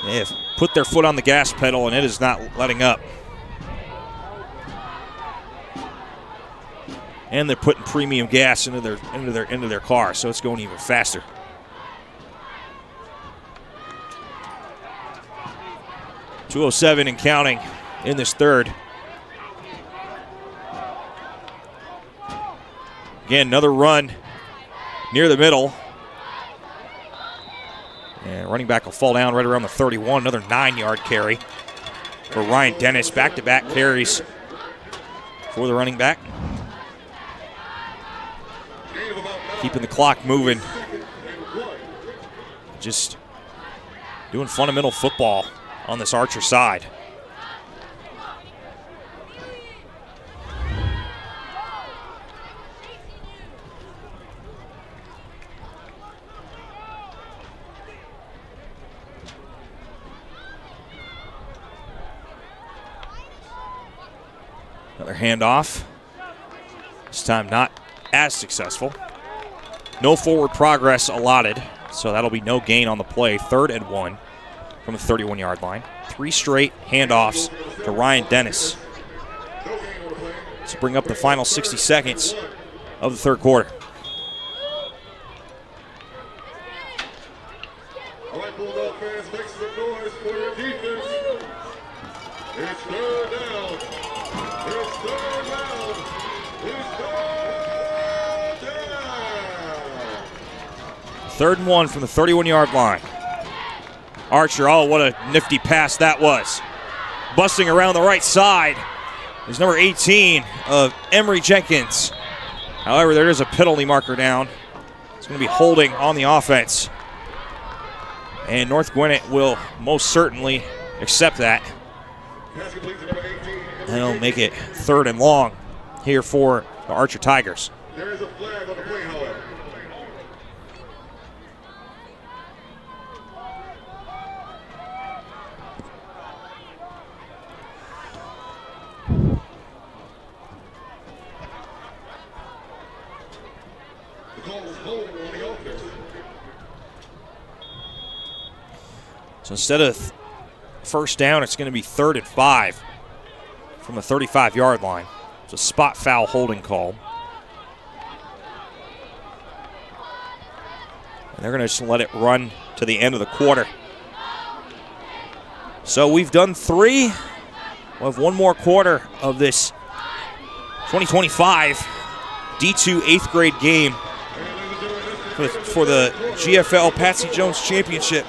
They have put their foot on the gas pedal, and it is not letting up. And they're putting premium gas into their car, so it's going even faster. .207 and counting in this third. Again, another run near the middle. And running back will fall down right around the 31. Another 9-yard carry for Ryan Dennis. Back-to-back carries for the running back. Keeping the clock moving. Just doing fundamental football on this Archer side. Another handoff. This time not as successful. No forward progress allotted, so that'll be no gain on the play. 3rd and 1 from the 31-yard line. 3 straight handoffs to Ryan Dennis to bring up the final 60 seconds of the third quarter. All right, Bulldog fans, make some noise for your defense. It's 3rd down. It's 3rd down. It's 3rd down. 3rd and 1 from the 31-yard line. Archer, oh, what a nifty pass that was. Busting around the right side is number 18 of Emory Jenkins. However, there is a penalty marker down. It's going to be holding on the offense. And North Gwinnett will most certainly accept that. They'll make it 3rd and long here for the Archer Tigers. There is a flag on the play, however. The call is holding on the offense. So instead of first down, it's going to be 3rd and 5 from the 35-yard line. It's a spot foul holding call. And they're going to just let it run to the end of the quarter. So we've done 3. We'll have one more quarter of this 2025 D2 8th grade game for the GFL Patsy Jones Championship.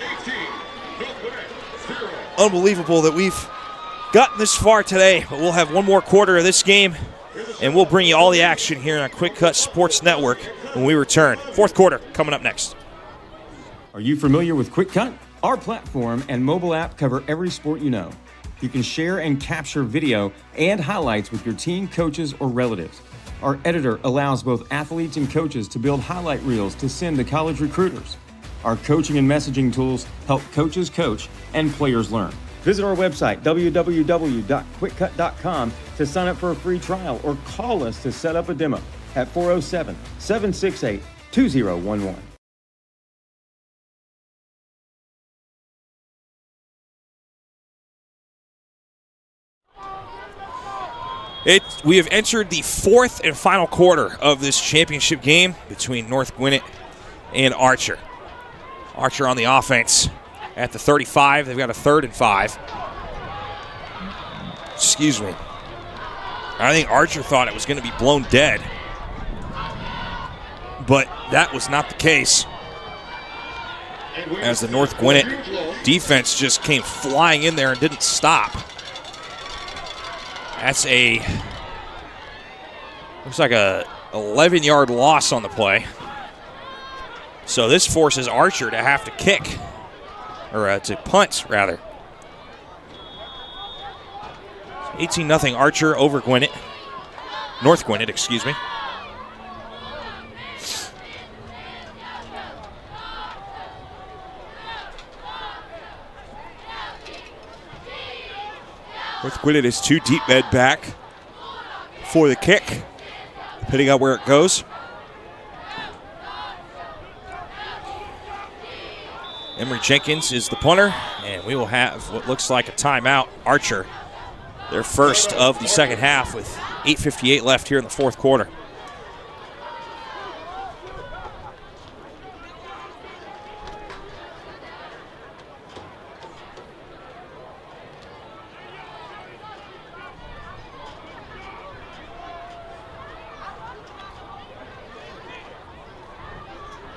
Unbelievable that we've gotten this far today, but we'll have one more quarter of this game, and we'll bring you all the action here on QwikCut Sports Network when we return. 4th quarter coming up next. Are you familiar with QwikCut? Our platform and mobile app cover every sport you know. You can share and capture video and highlights with your team, coaches, or relatives. Our editor allows both athletes and coaches to build highlight reels to send to college recruiters. Our coaching and messaging tools help coaches coach and players learn. Visit our website, www.QwikCut.com, to sign up for a free trial or call us to set up a demo at 407-768-2011. We have entered the 4th and final quarter of this championship game between North Gwinnett and Archer. Archer on the offense at the 35. They've got a 3rd and 5. Excuse me. I think Archer thought it was going to be blown dead, but that was not the case, as the North Gwinnett defense just came flying in there and didn't stop. That's looks like a 11-yard loss on the play. So this forces Archer to have to kick, or to punt, rather. 18-0 Archer over Gwinnett. North Gwinnett, excuse me. North Gwinnett is 2 deep men back for the kick, depending on where it goes. Emory Jenkins is the punter, and we will have what looks like a timeout. Archer, their first of the second half, with 8:58 left here in the 4th quarter.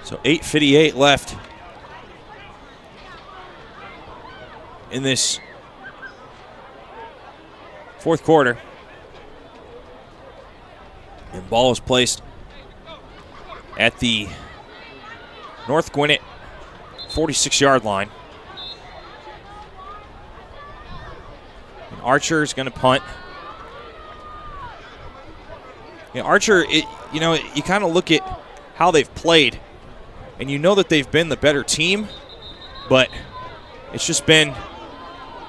So 8:58 left in this 4th quarter. And ball is placed at the North Gwinnett 46-yard line. And Archer is going to punt. Archer, you kind of look at how they've played, and you know that they've been the better team, but it's just been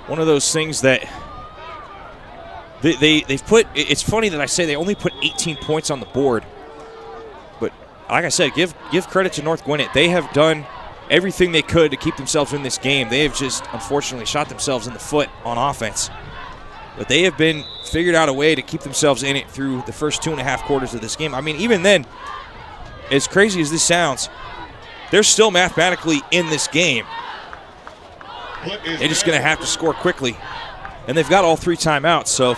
one of those things that they've put. It's funny that I say they only put 18 points on the board, but like I said, give credit to North Gwinnett. They have done everything they could to keep themselves in this game. They have just unfortunately shot themselves in the foot on offense. But they have figured out a way to keep themselves in it through the first 2.5 quarters of this game. I mean, even then, as crazy as this sounds, they're still mathematically in this game. They're just going to have to score quickly. And they've got all 3 timeouts, so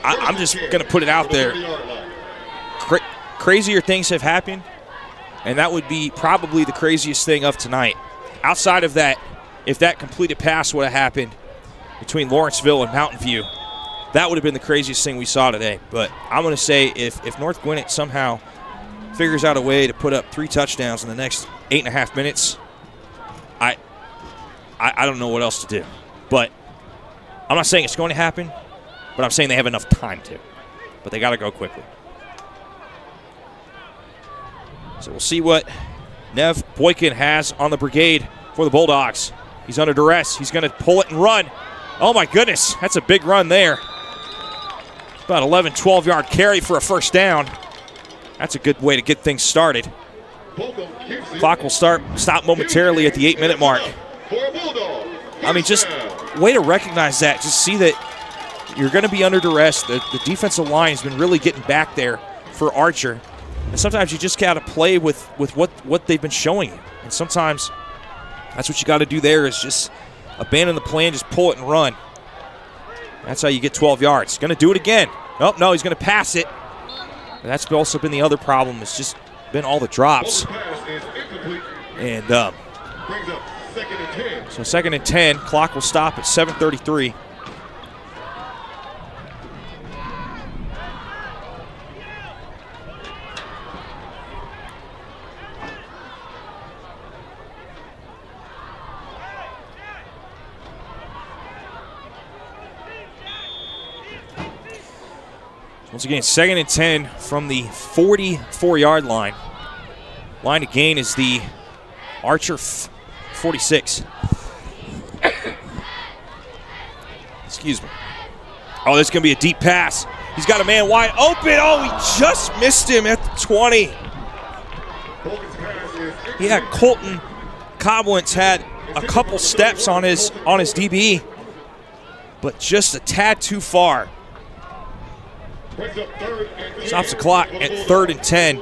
I'm just going to put it out there. Crazier things have happened, and that would be probably the craziest thing of tonight. Outside of that, if that completed pass would have happened between Lawrenceville and Mountain View, that would have been the craziest thing we saw today. But I'm going to say if North Gwinnett somehow figures out a way to put up 3 touchdowns in the next 8.5 minutes, I don't know what else to do. But I'm not saying it's going to happen, but I'm saying they have enough time to. But they got to go quickly. So we'll see what Nev Boykin has on the brigade for the Bulldogs. He's under duress. He's going to pull it and run. Oh, my goodness. That's a big run there. About 11, 12-yard carry for a first down. That's a good way to get things started. Clock will stop momentarily at the 8-minute mark. I mean, just way to recognize that. Just see that you're going to be under duress. The defensive line has been really getting back there for Archer. And sometimes you just got to play with what they've been showing you. And sometimes that's what you got to do there is just abandon the plan, just pull it and run. That's how you get 12 yards. Going to do it again. Oh, no, he's going to pass it. And that's also been the other problem. It's just been all the drops. And so 2nd and 10. Clock will stop at 7:33. Once again, 2nd and 10 from the 44-yard line. Line to gain is the Archer 46. Excuse me. Oh, there's going to be a deep pass. He's got a man wide open. Oh, he just missed him at the 20. Yeah, Colton Coblentz had a couple steps on his DB, but just a tad too far. Stops the clock at 3rd and 10.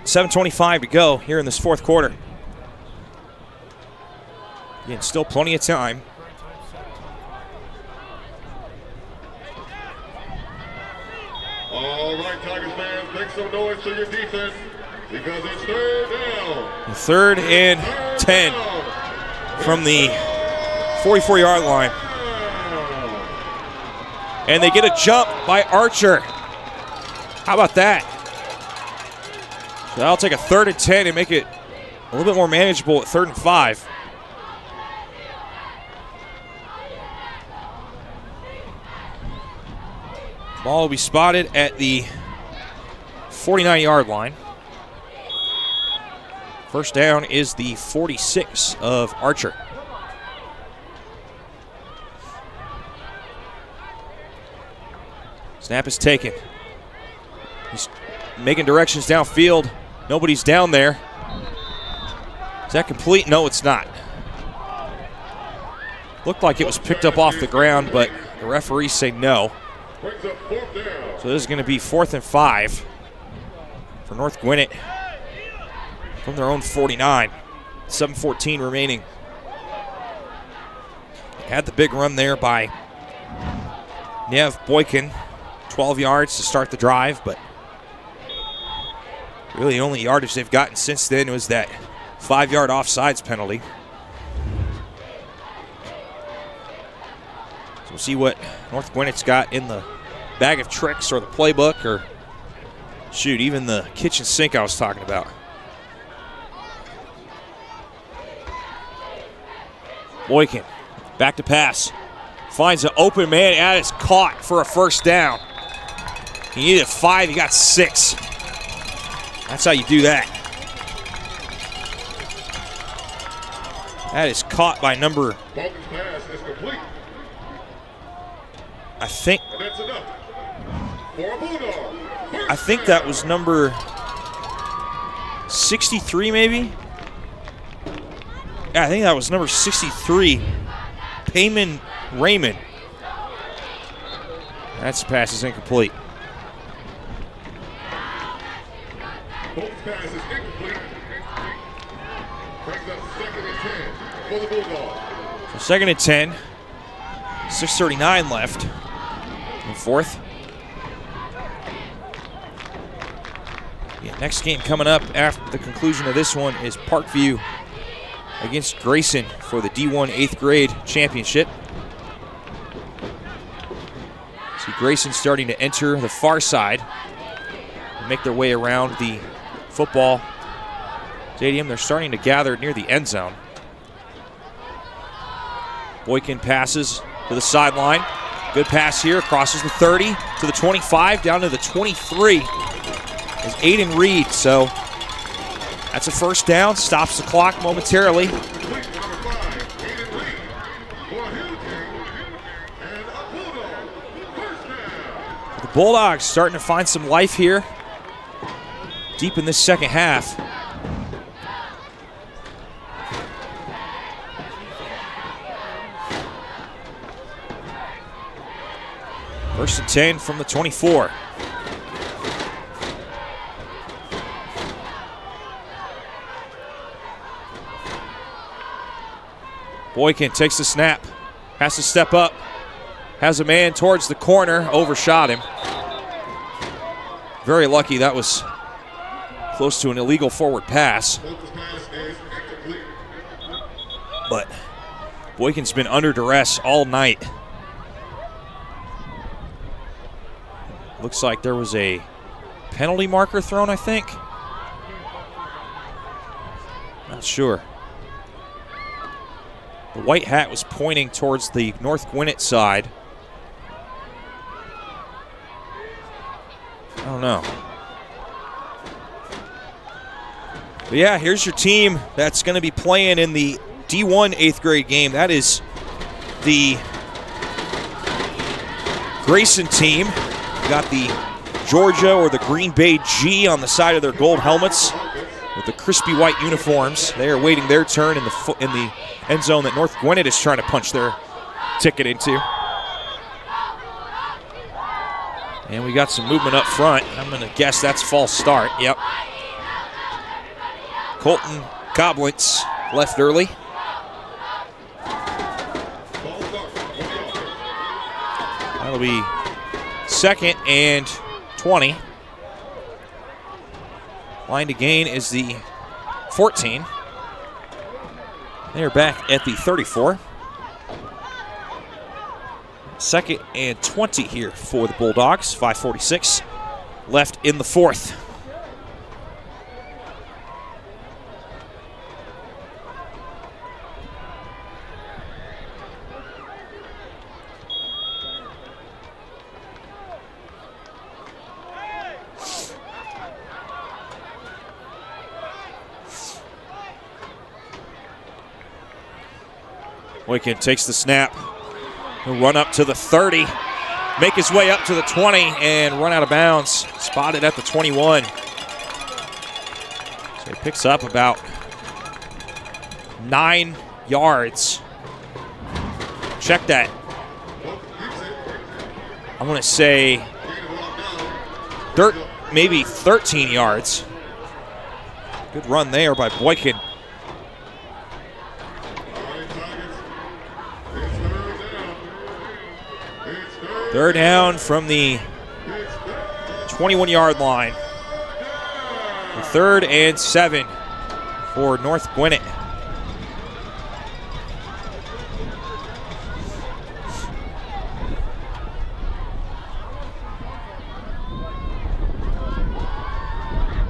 7:25 to go here in this 4th quarter. Again, still plenty of time. All right, Tigers fans, make some noise to your defense because it's 3rd down. 3rd and 10 from the 44-yard line. And they get a jump by Archer. How about that? So that'll take a 3rd and 10 and make it a little bit more manageable at 3rd and 5. Ball will be spotted at the 49-yard line. First down is the 46 of Archer. Snap is taken. He's making directions downfield. Nobody's down there. Is that complete? No, it's not. Looked like it was picked up off the ground, but the referees say no. So this is going to be 4th and 5 for North Gwinnett from their own 49. 7:14 remaining. Had the big run there by Nev Boykin. 12 yards to start the drive, but really the only yardage they've gotten since then was that 5-yard offsides penalty. So we'll see what North Gwinnett's got in the bag of tricks or the playbook or, shoot, even the kitchen sink I was talking about. Boykin, back to pass. Finds an open man, and it's caught for a first down. He needed 5, he got 6. That's how you do that. That is caught by number, Falcons pass is complete. I think, And that's enough for a Bulldog. I think that was number 63 maybe? Yeah, I think that was number 63, Payman Raymond. That's pass is incomplete. Bolton's pass is incomplete. Brings up 2nd and 10 for the Bulldogs. So 2nd and 10, 6:39 left in 4th. Yeah, next game coming up after the conclusion of this one is Parkview against Grayson for the D1 8th grade championship. See Grayson starting to enter the far side and make their way around the football stadium. They're starting to gather near the end zone. Boykin passes to the sideline. Good pass here, crosses the 30 to the 25, down to the 23 is Aiden Reed. So that's a first down, stops the clock momentarily. Complete to number 5, Aiden Reed for a huge gain and a Bulldog first down. The Bulldogs starting to find some life here deep in this second half. First and 10 from the 24. Boykin takes the snap, has to step up, has a man towards the corner, overshot him. Very lucky that was close to an illegal forward pass. Bolton's pass is incomplete. But Boykin's been under duress all night. Looks like there was a penalty marker thrown, I think. Not sure. The white hat was pointing towards the North Gwinnett side. I don't know. But yeah, here's your team that's going to be playing in the D1 8th grade game. That is the Grayson team. Got the Georgia or the Green Bay G on the side of their gold helmets with the crispy white uniforms. They are waiting their turn in the end zone that North Gwinnett is trying to punch their ticket into. And we got some movement up front. I'm going to guess that's false start. Yep. Colton Goblins left early. That'll be 2nd and 20. Line to gain is the 14. They're back at the 34. 2nd and 20 here for the Bulldogs. 5:46 left in the 4th. Boykin takes the snap. He'll run up to the 30, make his way up to the 20, and run out of bounds. Spotted at the 21. So he picks up about 9 yards. Check that. I'm going to say maybe 13 yards. Good run there by Boykin. Third down from the 21-yard line. 3rd and 7 for North Gwinnett.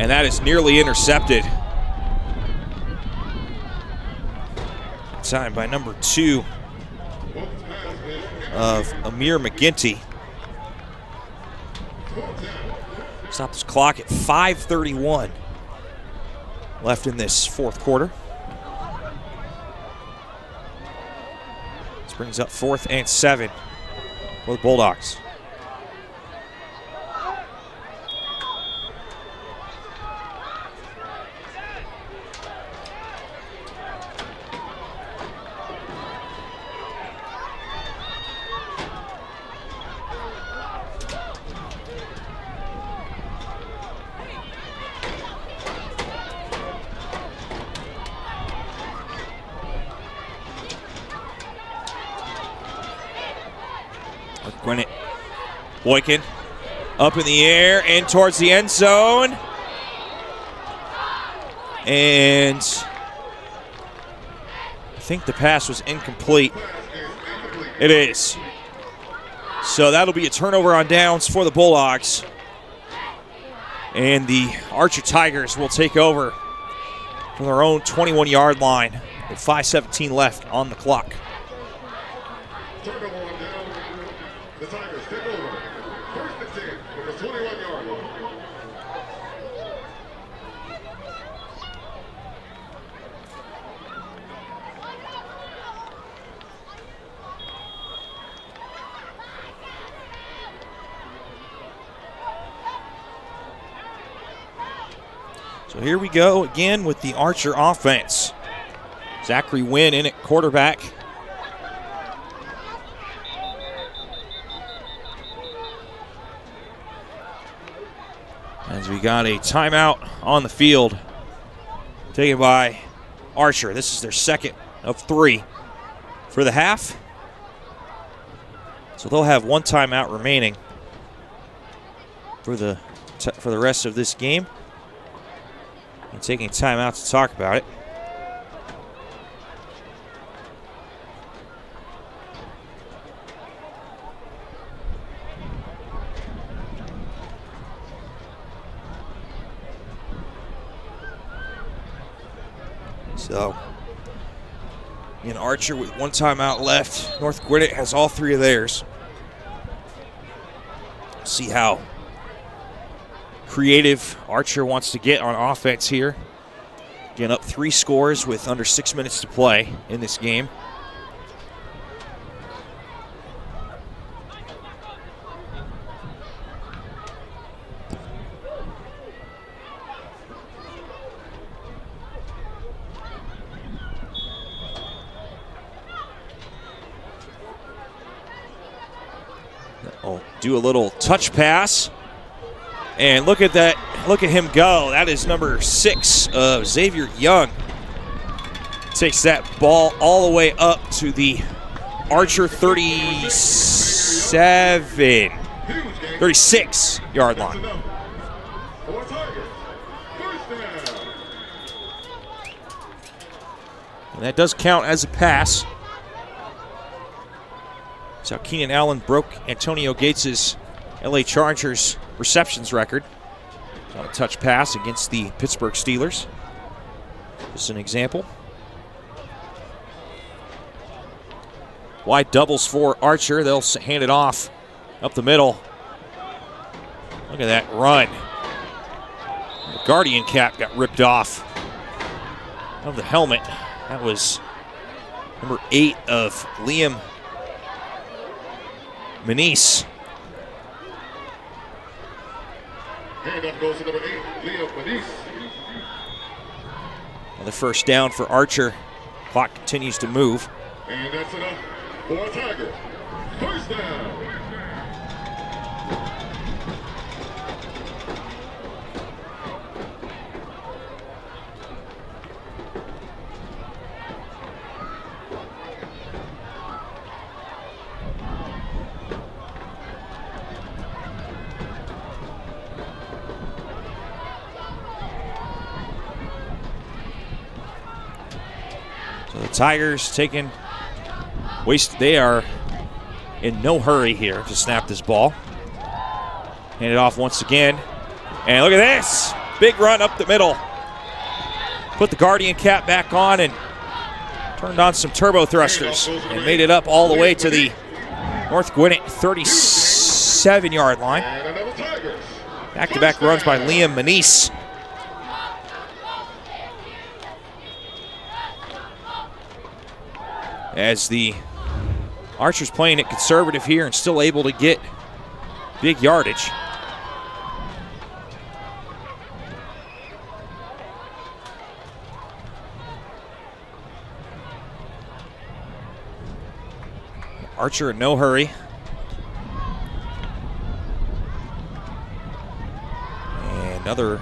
And that is nearly intercepted. Time by number 2 of Amir McGinty. Stop this clock at 5:31 left in this fourth quarter. This brings up 4th and 7 for the Bulldogs. Gwinnett, Boykin up in the air and towards the end zone. And I think the pass was incomplete. It is. So that'll be a turnover on downs for the Bulldogs. And the Archer Tigers will take over from their own 21-yard line with 5:17 left on the clock. Turnover on down. The Tigers take over. 1st and 10 from the 21-yard line. So here we go again with the Archer offense. Zachary Wynn in at quarterback. As we got a timeout on the field taken by Archer. This is their 2nd of 3 for the half. So they'll have 1 timeout remaining for the rest of this game. And taking a timeout to talk about it. So, in Archer with 1 timeout left. North Gwinnett has all 3 of theirs. See how creative Archer wants to get on offense here. Again, up 3 scores with under 6 minutes to play in this game. Oh, do a little touch pass. And look at that. Look at him go. That is number 6 of Xavier Young. Takes that ball all the way up to the Archer 36-yard line. And that does count as a pass. So Keenan Allen broke Antonio Gates' LA Chargers receptions record on a touch pass against the Pittsburgh Steelers. Just an example. Wide doubles for Archer. They'll hand it off up the middle. Look at that run. The Guardian cap got ripped off of the helmet. That was number 8 of Liam Manise. Handoff goes to number 8, Liam Manise. Another first down for Archer. Clock continues to move. And that's enough for Tigers. First down. So the Tigers they are in no hurry here to snap this ball. Hand it off once again. And look at this. Big run up the middle. Put the Guardian cap back on and turned on some turbo thrusters and made it up all the way to the North Gwinnett 37-yard line. Back-to-back runs by Liam Manise. As the Archers playing it conservative here and still able to get big yardage. Archer in no hurry. And another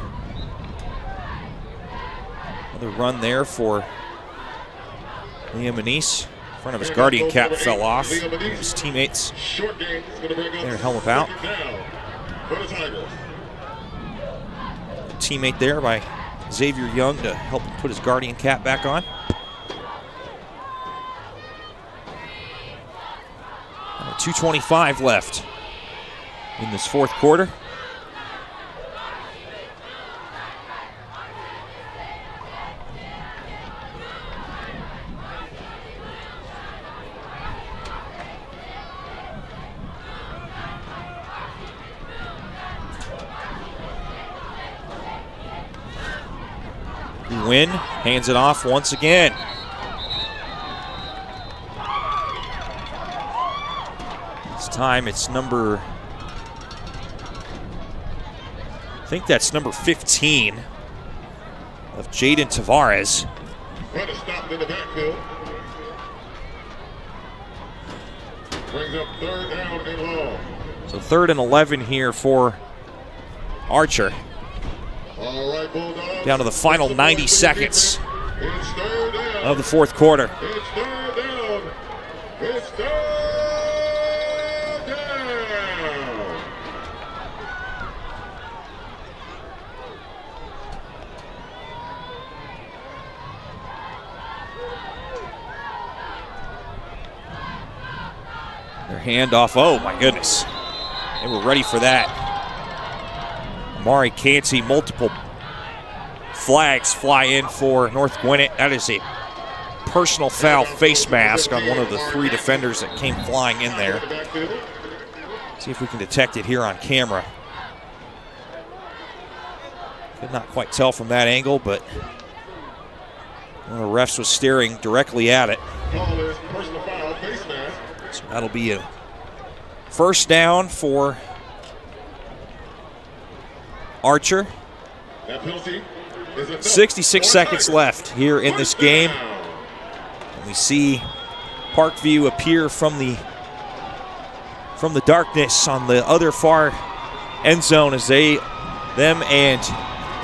run there for Liam Manise. Front of his Guardian cap fell off. His teammates there to help him out. Teammate there by Xavier Young to help him put his Guardian cap back on. .225 left in this fourth quarter. Win hands it off once again. This time it's number, I think that's number 15 of Jaden Tavares. Run is stopped in the backfield. Brings up 3rd down and long. So 3rd and 11 here for Archer. All right, Bulldogs. Down to the final 90 seconds It's 3rd down. of the fourth quarter. It's 3rd down. It's 3rd down. Their handoff, oh my goodness. They were ready for that. Amari Canty, multiple flags fly in for North Gwinnett. That is a personal foul face mask on one of the 3 defenders that came flying in there. See if we can detect it here on camera. Could not quite tell from that angle, but one of the refs was staring directly at it. So that'll be a first down for Archer. 66 seconds left here in this game. And we see Parkview appear from the darkness on the other far end zone as them and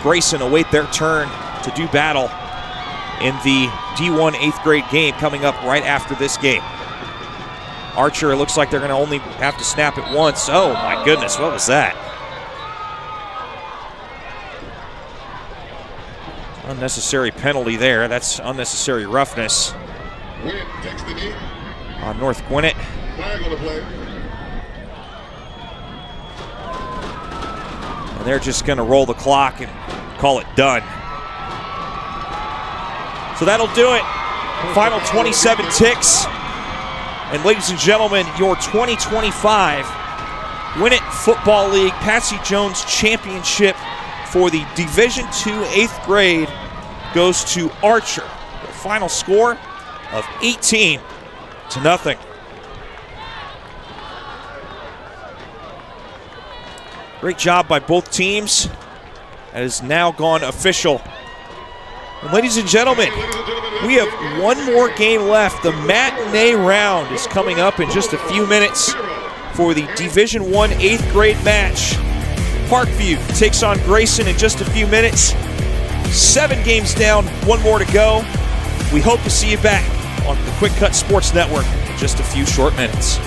Grayson await their turn to do battle in the D1 8th grade game coming up right after this game. Archer, it looks like they're going to only have to snap it once. Oh my goodness, what was that? Unnecessary penalty there. That's unnecessary roughness on North Gwinnett. And they're just going to roll the clock and call it done. So that'll do it. Final 27 ticks. And ladies and gentlemen, your 2025 Gwinnett Football League Patsy Jones Championship for the Division II 8th grade goes to Archer. The final score of 18-0. Great job by both teams. That has now gone official. And ladies and gentlemen, we have one more game left. The matinee round is coming up in just a few minutes for the Division I 8th grade match. Parkview takes on Grayson in just a few minutes. 7 games down, 1 more to go. We hope to see you back on the QwikCut Sports Network in just a few short minutes.